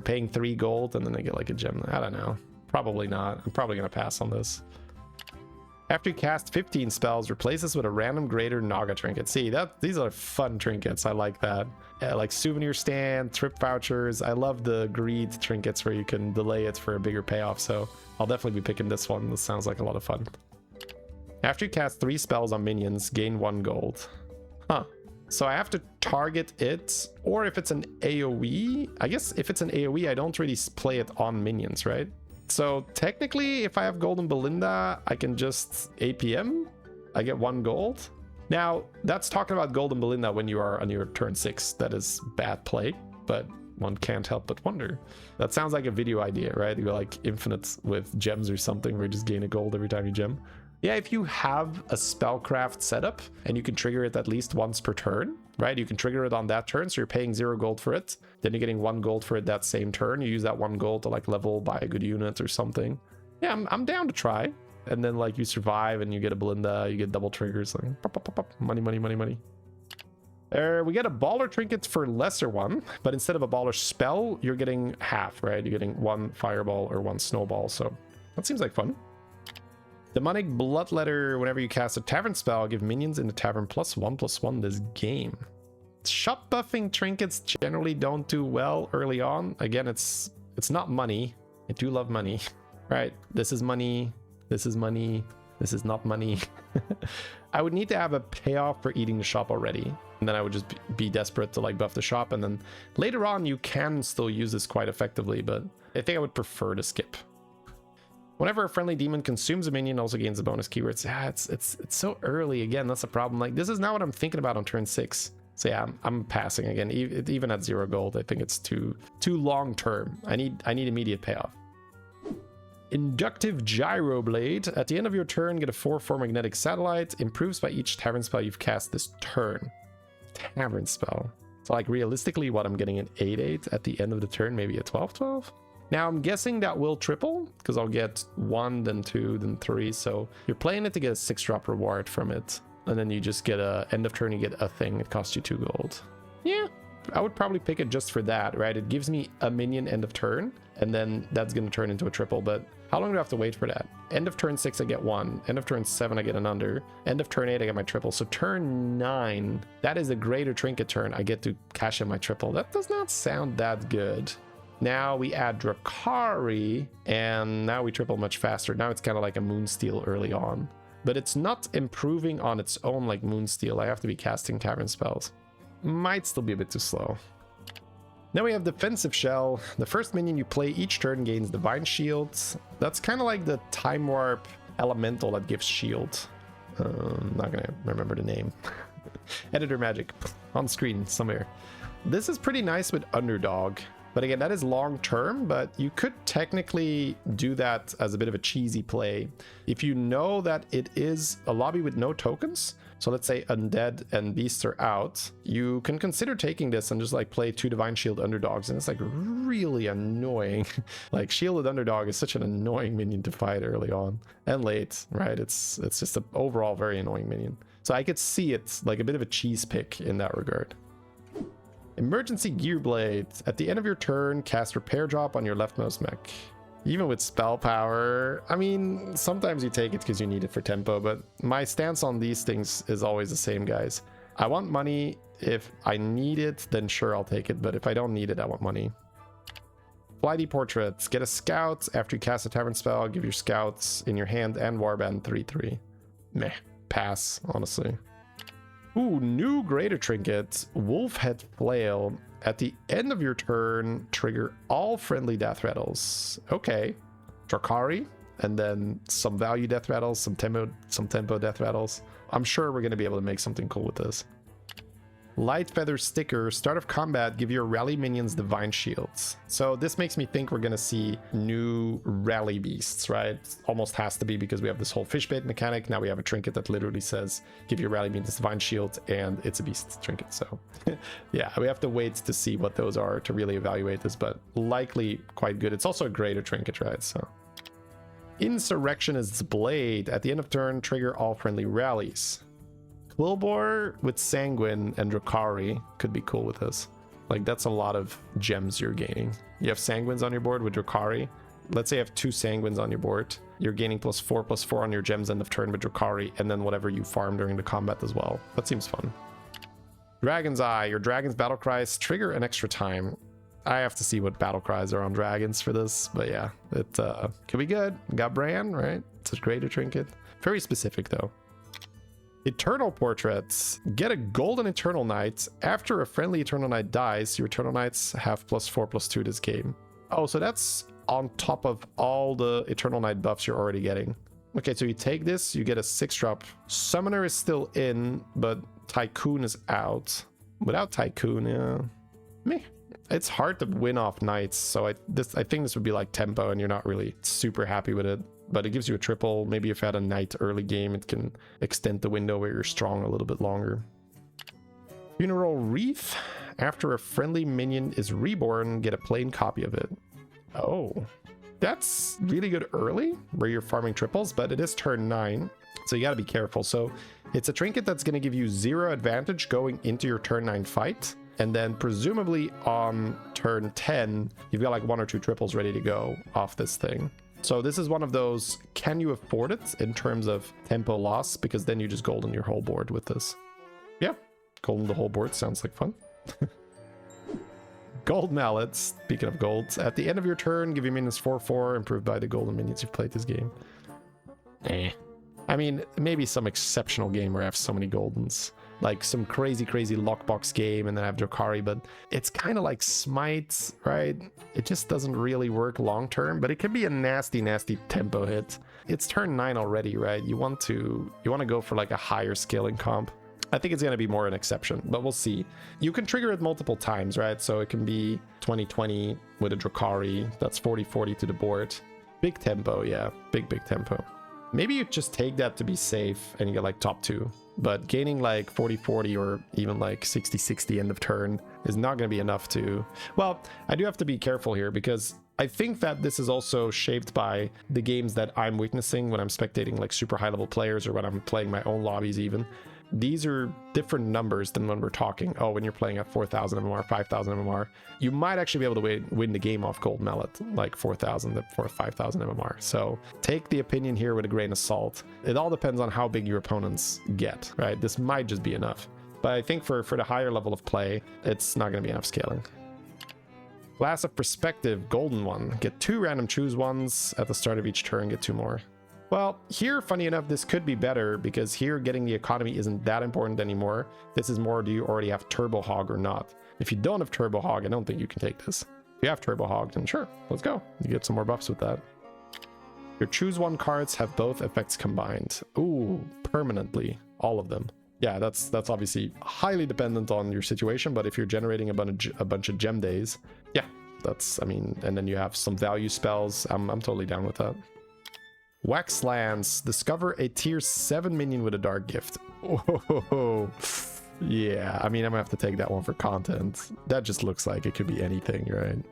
[SPEAKER 2] Paying 3 gold and then they get like a gem. I don't know. Probably not. I'm probably going to pass on this. After you cast 15 spells, replace this with a random greater Naga trinket. See, these are fun trinkets. I like that. Yeah, like souvenir stand, trip vouchers. I love the greed trinkets where you can delay it for a bigger payoff. So I'll definitely be picking this one. This sounds like a lot of fun. After you cast 3 spells on minions, gain 1 gold. Huh. So I have to target it, or if it's an AoE, I guess if it's an AoE, I don't really play it on minions, right? So technically, if I have Golden Belinda, I can just APM. I get 1 gold. Now, that's talking about Golden Belinda when you are on your turn 6. That is bad play, but one can't help but wonder. That sounds like a video idea, right? You go like infinite with gems or something where you just gain a gold every time you gem. Yeah, if you have a spellcraft setup and you can trigger it at least once per turn, right? You can trigger it on that turn, so you're paying 0 gold for it. Then you're getting 1 gold for it that same turn. You use that 1 gold to like level, buy a good unit or something. Yeah, I'm down to try. And then like you survive and you get a Belinda, you get double triggers, like pop, pop, pop, pop. Money, money, money, money. We get a baller trinket for lesser one, but instead of a baller spell, you're getting half, right? You're getting 1 fireball or 1 snowball. So that seems like fun. Demonic Bloodletter. Whenever you cast a tavern spell, give minions in the tavern +1/+1 this game. Shop buffing trinkets generally don't do well early on. Again, it's not money. I do love money, right? This is money. This is money. This is not money. I would need to have a payoff for eating the shop already, and then I would just be desperate to like buff the shop, and then later on you can still use this quite effectively, but I think I would prefer to skip. Whenever a friendly demon consumes a minion, also gains a bonus keywords. Yeah, it's so early. Again, that's a problem. Like, this is not what I'm thinking about on turn 6. So yeah, I'm passing again. Even at 0 gold, I think it's too long term. I need immediate payoff. Inductive Gyro Blade. At the end of your turn, get a 4/4 magnetic satellite. Improves by each tavern spell you've cast this turn. Tavern spell. So like realistically, what I'm getting an 8/8 at the end of the turn, maybe a 12/12. Now I'm guessing that will triple because I'll get 1, then 2, then 3. So you're playing it to get a 6-drop reward from it. And then you just get a end of turn, you get a thing. It costs you 2 gold. Yeah, I would probably pick it just for that, right? It gives me a minion end of turn, and then that's going to turn into a triple. But how long do I have to wait for that? End of turn 6, I get 1. End of turn 7, I get an under. End of turn 8, I get my triple. So turn 9, that is a Greater Trinket turn. I get to cash in my triple. That does not sound that good. Now we add Drukhari, and now we triple much faster. Now it's kind of like a Moonsteel early on. But it's not improving on its own like Moonsteel. I have to be casting Tavern spells. Might still be a bit too slow. Now we have Defensive Shell. The first minion you play each turn gains Divine Shield. That's kind of like the Time Warp Elemental that gives shield. Not gonna remember the name. Editor magic on screen somewhere. This is pretty nice with Underdog. But again, that is long term, but you could technically do that as a bit of a cheesy play. If you know that it is a lobby with no tokens, so let's say Undead and Beasts are out, you can consider taking this and just like play 2 Divine Shield Underdogs, and it's like really annoying. Like Shielded Underdog is such an annoying minion to fight early on and late, right? It's just an overall very annoying minion. So I could see it like a bit of a cheese pick in that regard. Emergency Gear Blade. At the end of your turn, cast Repair Drop on your leftmost mech. Even with spell power, I mean, sometimes you take it because you need it for tempo, but my stance on these things is always the same, guys. I want money. If I need it, then sure, I'll take it, but if I don't need it, I want money. Flighty Portraits. Get a scout. After you cast a Tavern spell, give your scouts in your hand and warband 3/3. Meh. Pass, honestly. Ooh, new Greater Trinket, Wolfhead Flail. At the end of your turn, trigger all friendly death rattles. Okay. Drukhari, and then some value death rattles, some tempo death rattles. I'm sure we're going to be able to make something cool with this. Light Feather Sticker, start of combat, give your rally minions Divine Shields. So this makes me think we're going to see new rally beasts, right? Almost has to be, because we have this whole fish bait mechanic. Now we have a trinket that literally says, give your rally minions Divine Shield, and it's a beast trinket. So yeah, we have to wait to see what those are to really evaluate this, but likely quite good. It's also a Greater Trinket, right? So Insurrectionist's Blade, at the end of turn, trigger all friendly rallies. Quilboar with Sanguine and Drukhari could be cool with this. Like, that's a lot of gems you're gaining. You have Sanguines on your board with Drukhari. Let's say you have 2 Sanguines on your board. You're gaining +4/+4 on your gems end of turn with Drukhari, and then whatever you farm during the combat as well. That seems fun. Dragon's Eye. Your Dragon's Battle Cries trigger an extra time. I have to see what battle cries are on dragons for this, but yeah, it could be good. Got Bran, right? It's a Greater Trinket. Very specific though. Eternal Portraits. Get a golden Eternal Knight. After a friendly Eternal Knight dies, your Eternal Knights have +4/+2 this game. Oh, so that's on top of all the Eternal Knight buffs you're already getting. Okay, so you take this, you get a 6-drop. Summoner is still in, but Tycoon is out. Without Tycoon, yeah. Meh. It's hard to win off Knights, so I think this would be like tempo, and you're not really super happy with it. But it gives you a triple. Maybe if you had a Knight early game, it can extend the window where you're strong a little bit longer. Funeral Reef. After a friendly minion is reborn, get a plain copy of it. Oh, that's really good early, where you're farming triples, but it is turn 9, so you gotta be careful. So it's a trinket that's gonna give you 0 advantage going into your turn 9 fight. And then presumably on turn 10, you've got like 1 or 2 triples ready to go off this thing. So this is one of those, can you afford it in terms of tempo loss? Because then you just golden your whole board with this. Yeah, golden the whole board sounds like fun. Gold Mallets, speaking of golds, at the end of your turn, give your minions 4/4, improved by the golden minions you've played this game. I mean, maybe some exceptional game where I have so many goldens. Like some crazy lockbox game, and then I have Drukhari, but it's kind of like Smite, right? It just doesn't really work long term, but it can be a nasty tempo hit. It's turn 9 already, right? You want to go for like a higher scaling comp. I think it's going to be more an exception, but we'll see. You can trigger it multiple times, right? So it can be 20/20 with a Drukhari. That's 40/40 to the board. Big tempo, yeah. Big tempo. Maybe you just take that to be safe and you get like top 2. But gaining like 40/40 or even like 60/60 end of turn is not going to be enough to... Well, I do have to be careful here, because I think that this is also shaped by the games that I'm witnessing when I'm spectating like super high level players, or when I'm playing my own lobbies even. these are different numbers than when we're talking, oh, when you're playing at 4,000 MMR, 5,000 MMR, you might actually be able to win the game off Gold Mallet, like 4,000 to 5,000 MMR. So take the opinion here with a grain of salt. It all depends on how big your opponents get, right? This might just be enough. But I think for the higher level of play, it's not going to be enough scaling. Glass of Perspective, golden one. Get 2 random choose ones at the start of each turn, get 2 more. Well, here, funny enough, this could be better because here getting the economy isn't that important anymore. This is more, do you already have Turbo Hog or not? If you don't have Turbo Hog, I don't think you can take this. If you have Turbo Hog, then sure, let's go. You get some more buffs with that. Your choose one cards have both effects combined. Ooh, permanently, all of them. Yeah, that's obviously highly dependent on your situation, but if you're generating a bunch of gem days, yeah, that's, I mean, and then you have some value spells, I'm totally down with that. Wax Lands, discover a tier 7 minion with a dark gift. Oh, yeah, I mean, I'm gonna have to take that one for content. That just looks like it could be anything, right?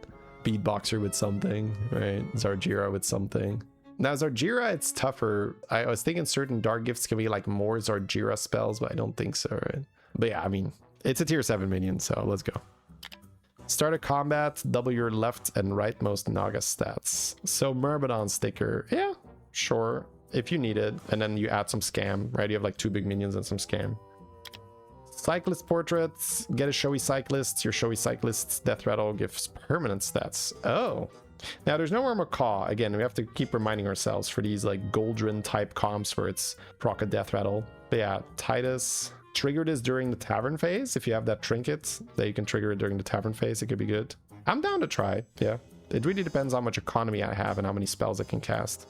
[SPEAKER 2] Beatboxer with something, right? Zargira with something. Now, Zargira, it's tougher. I was thinking certain dark gifts can be like more Zargira spells, but I don't think so, right? But yeah, I mean, it's a tier 7 minion, so let's go. Start a combat, double your left and rightmost Naga stats. So Myrmidon sticker, yeah, sure, if you need it. And then you add some scam, right? You have like 2 big minions and some scam. Cyclist portraits, get a showy cyclist. Your showy cyclist's death rattle gives permanent stats. Oh. Now, there's no more Macaw. Again, we have to keep reminding ourselves for these like Goldrin type comps where it's proc a death rattle. But yeah, Titus, trigger this during the tavern phase. If you have that trinket, that you can trigger it during the tavern phase, it could be good. I'm down to try, yeah. It really depends how much economy I have and how many spells I can cast.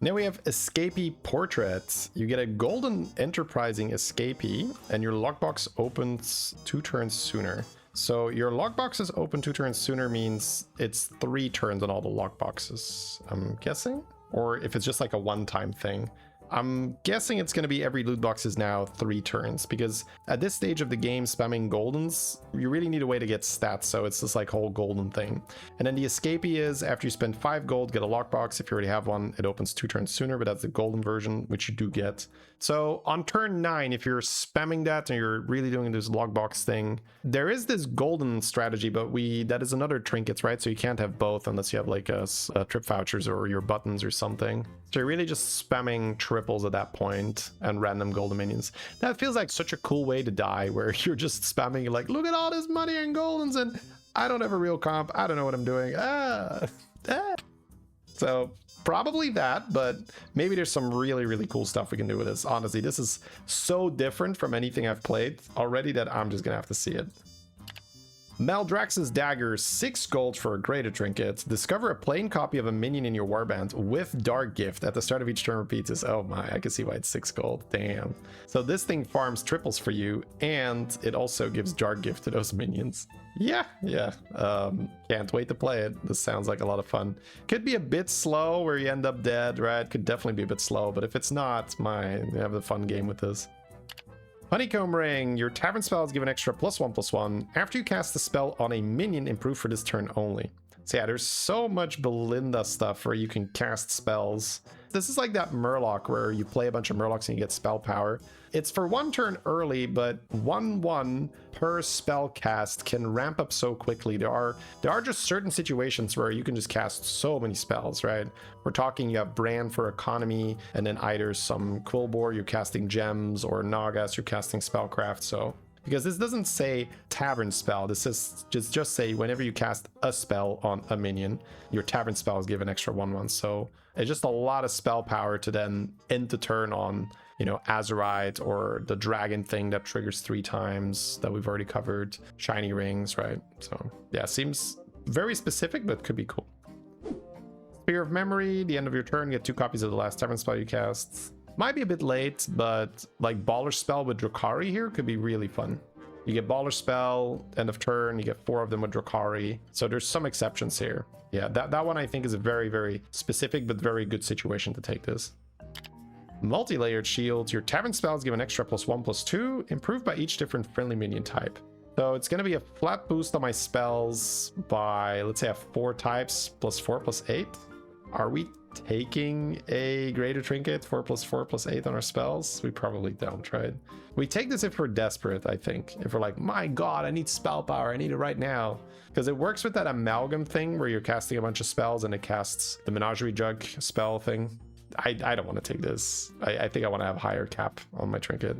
[SPEAKER 2] Now we have Escapee Portraits. You get a Golden Enterprising Escapee, and your lockbox opens 2 turns sooner. So your lockboxes open 2 turns sooner means it's 3 turns on all the lockboxes, I'm guessing? Or if it's just like a one-time thing. I'm guessing it's going to be every loot box is now 3 turns, because at this stage of the game, spamming goldens, you really need a way to get stats, so it's this like whole golden thing. And then the escapee is, after you spend 5 gold, get a lockbox. If you already have one, it opens 2 turns sooner, but that's the golden version, which you do get. So on turn 9, if you're spamming that and you're really doing this lockbox thing, there is this golden strategy, but that is another trinkets, right? So you can't have both unless you have like a trip vouchers or your buttons or something. So you're really just spamming triples at that point and random golden minions. That feels like such a cool way to die, where you're just spamming like, look at all this money and goldens and I don't have a real comp. I don't know what I'm doing. So probably that, but maybe there's some really, really cool stuff we can do with this. Honestly, this is so different from anything I've played already that I'm just gonna have to see it. Maldraxxus Dagger, 6 gold for a Greater Trinket. Discover a plain copy of a minion in your warband with Dark Gift. At the start of each turn repeats this. Oh my, I can see why it's 6 gold. Damn. So this thing farms triples for you, and it also gives Dark Gift to those minions. Yeah. Can't wait to play it. This sounds like a lot of fun. Could be a bit slow where you end up dead, right? Could definitely be a bit slow, but if it's not, you have a fun game with this. Honeycomb Ring, your tavern spell is given extra +1/+1. After you cast the spell on a minion, improve for this turn only. So yeah, there's so much Belinda stuff where you can cast spells. This is like that Murloc where you play a bunch of Murlocs and you get spell power. It's for 1 turn early, but 1/1 per spell cast can ramp up so quickly. There are just certain situations where you can just cast so many spells, right? We're talking you have Brand for economy, and then either some Quilboar, you're casting gems, or Nagas, you're casting spellcraft. So because this doesn't say tavern spell, this is just say whenever you cast a spell on a minion, your tavern spell is given extra 1/1. So it's just a lot of spell power to then end the turn on, you know, Azurite or the dragon thing that triggers 3 times that we've already covered, shiny rings, right? So yeah, seems very specific, but could be cool. Spear of Memory, the end of your turn, get 2 copies of the last tavern spell you cast. Might be a bit late, but like Baller Spell with Drukhari here could be really fun. You get Baller Spell, end of turn, you get 4 of them with Drukhari. So there's some exceptions here. Yeah, that one I think is a very, very specific but very good situation to take this. Multi-layered shields, your tavern spells give an extra +1/+2, improved by each different friendly minion type. So it's going to be a flat boost on my spells by, let's say, I have 4 types, +4/+8. Are we taking a Greater Trinket 4+4+8 on our spells? We probably don't, right? We take this if we're desperate, I think. If we're like, my god, I need spell power, I need it right now. Because it works with that amalgam thing where you're casting a bunch of spells and it casts the Menagerie Jug spell thing. I don't want to take this. I think I want to have higher cap on my trinket.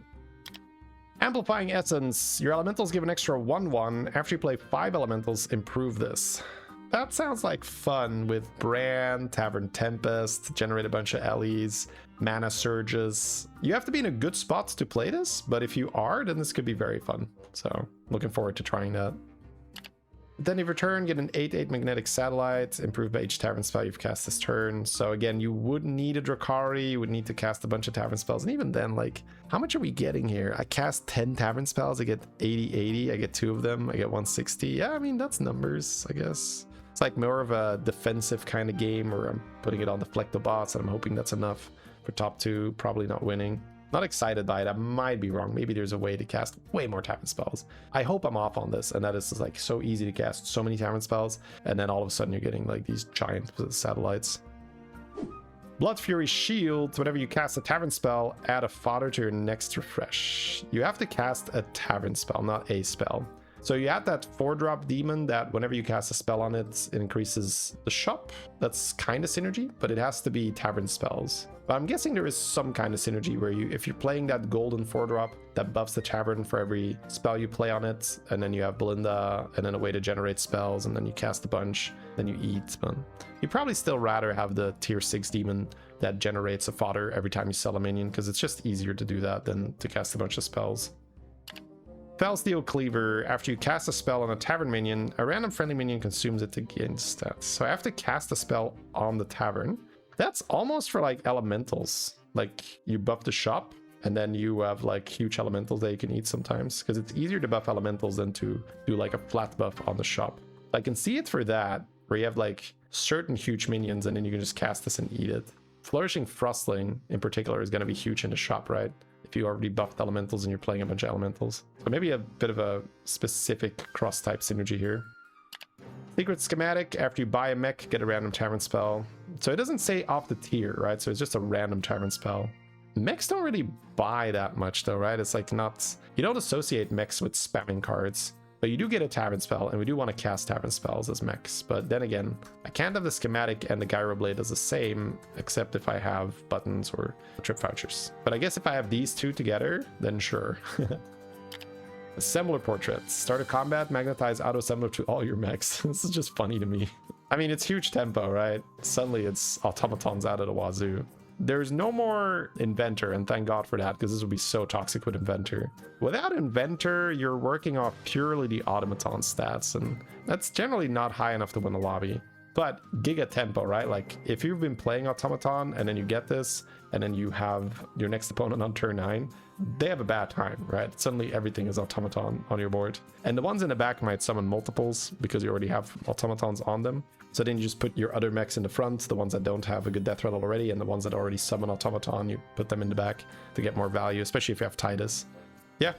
[SPEAKER 2] Amplifying Essence. Your elementals give an extra 1/1. After you play 5 elementals, improve this. That sounds like fun with Brand, Tavern Tempest, generate a bunch of LEs, mana surges. You have to be in a good spot to play this, but if you are, then this could be very fun. So looking forward to trying that. Then if you return, get an 8/8 magnetic satellite, improved by each tavern spell you've cast this turn. So again, you would need a Drakari, you would need to cast a bunch of tavern spells. And even then, like, how much are we getting here? I cast 10 tavern spells, I get 80/80, I get 2 of them, I get 160. Yeah, I mean, that's numbers, I guess. It's like more of a defensive kind of game where I'm putting it on Deflecto bots and I'm hoping that's enough for top 2, probably not winning. Not excited by it. I might be wrong. Maybe there's a way to cast way more tavern spells. I hope I'm off on this, and that is like so easy to cast so many tavern spells, and then all of a sudden you're getting like these giant satellites. Blood Fury Shield. Whenever you cast a tavern spell, add a fodder to your next refresh. You have to cast a tavern spell, not a spell. So you add that 4-drop demon that whenever you cast a spell on it, it increases the shop. That's kind of synergy, but it has to be tavern spells. But I'm guessing there is some kind of synergy where if you're playing that golden 4-drop that buffs the tavern for every spell you play on it, and then you have Belinda, and then a way to generate spells, and then you cast a bunch, then you eat. But you'd probably still rather have the tier 6 demon that generates a fodder every time you sell a minion, because it's just easier to do that than to cast a bunch of spells. Felsteel Cleaver. After you cast a spell on a tavern minion, a random friendly minion consumes it to gain stats. So I have to cast a spell on the tavern. That's almost for like elementals. Like you buff the shop and then you have like huge elementals that you can eat sometimes, because it's easier to buff elementals than to do like a flat buff on the shop. I can see it for that, where you have like certain huge minions and then you can just cast this and eat it. Flourishing Frostling in particular is going to be huge in the shop, right? If you already buffed elementals and you're playing a bunch of elementals. So maybe a bit of a specific cross-type synergy here. Secret Schematic. After you buy a mech, get a random tavern spell. So it doesn't say off the tier, right? So it's just a random tavern spell. Mechs don't really buy that much though, right? It's like not... You don't associate mechs with spamming cards. But you do get a tavern spell, and we do want to cast tavern spells as mechs. But then again, I can't have the Schematic and the Gyroblade as the same, except if I have buttons or trip vouchers. But I guess if I have these two together, then sure. Assembler Portraits. Start a combat, magnetize auto-assembler to all your mechs. This is just funny to me. I mean, it's huge tempo, right? Suddenly it's automatons out of the wazoo. There's no more Inventor, and thank God for that, because this would be so toxic with Inventor. Without Inventor, you're working off purely the automaton stats, and that's generally not high enough to win the lobby. But Giga Tempo, right? Like, if you've been playing automaton, and then you get this, and then you have your next opponent on turn 9, they have a bad time, right? Suddenly everything is automaton on your board. And the ones in the back might summon multiples, because you already have automatons on them. So then you just put your other mechs in the front, the ones that don't have a good death rattle already, and the ones that already summon automaton, you put them in the back to get more value, especially if you have Titus. Yeah,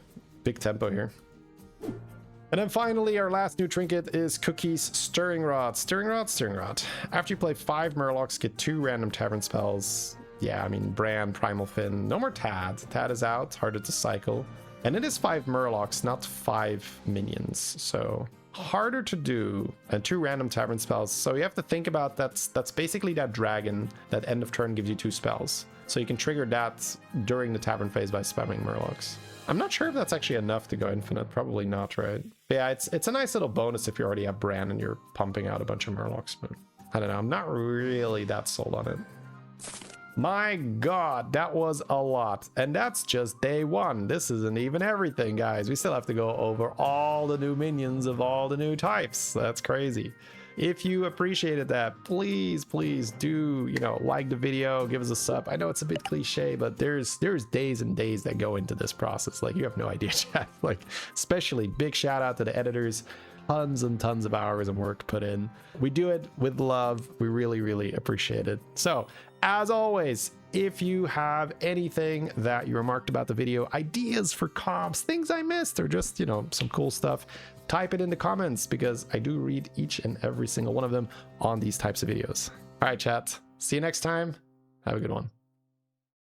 [SPEAKER 2] big tempo here. And then finally, our last new trinket is Cookie's Stirring Rod. Stirring Rod, Stirring Rod. After you play 5 Murlocs, get 2 random tavern spells. Yeah, I mean, Bran, Primal Fin. No more Tad. Tad is out, harder to cycle. And it is 5 Murlocs, not 5 minions, so... harder to do, and 2 random tavern spells. So you have to think about that's basically that dragon that end of turn gives you 2 spells. So you can trigger that during the tavern phase by spamming Murlocs. I'm not sure if that's actually enough to go infinite. Probably not, right? But yeah, it's a nice little bonus if you already have Bran and you're pumping out a bunch of Murlocs. But I don't know. I'm not really that sold on it. My god, that was a lot. And that's just day 1. This isn't even everything, guys. We still have to go over all the new minions of all the new types. That's crazy. If you appreciated that, please do, you know, like the video, give us a sub. I know it's a bit cliche, but there's days and days that go into this process. Like, you have no idea, chat. Like, especially big shout out to the editors. Tons and tons of hours and work put in. We do it with love. We really appreciate it. So, as always, if you have anything that you remarked about the video, ideas for comps, things I missed, or just, you know, some cool stuff, type it in the comments, because I do read each and every single one of them on these types of videos. All right, chat. See you next time. Have a good one.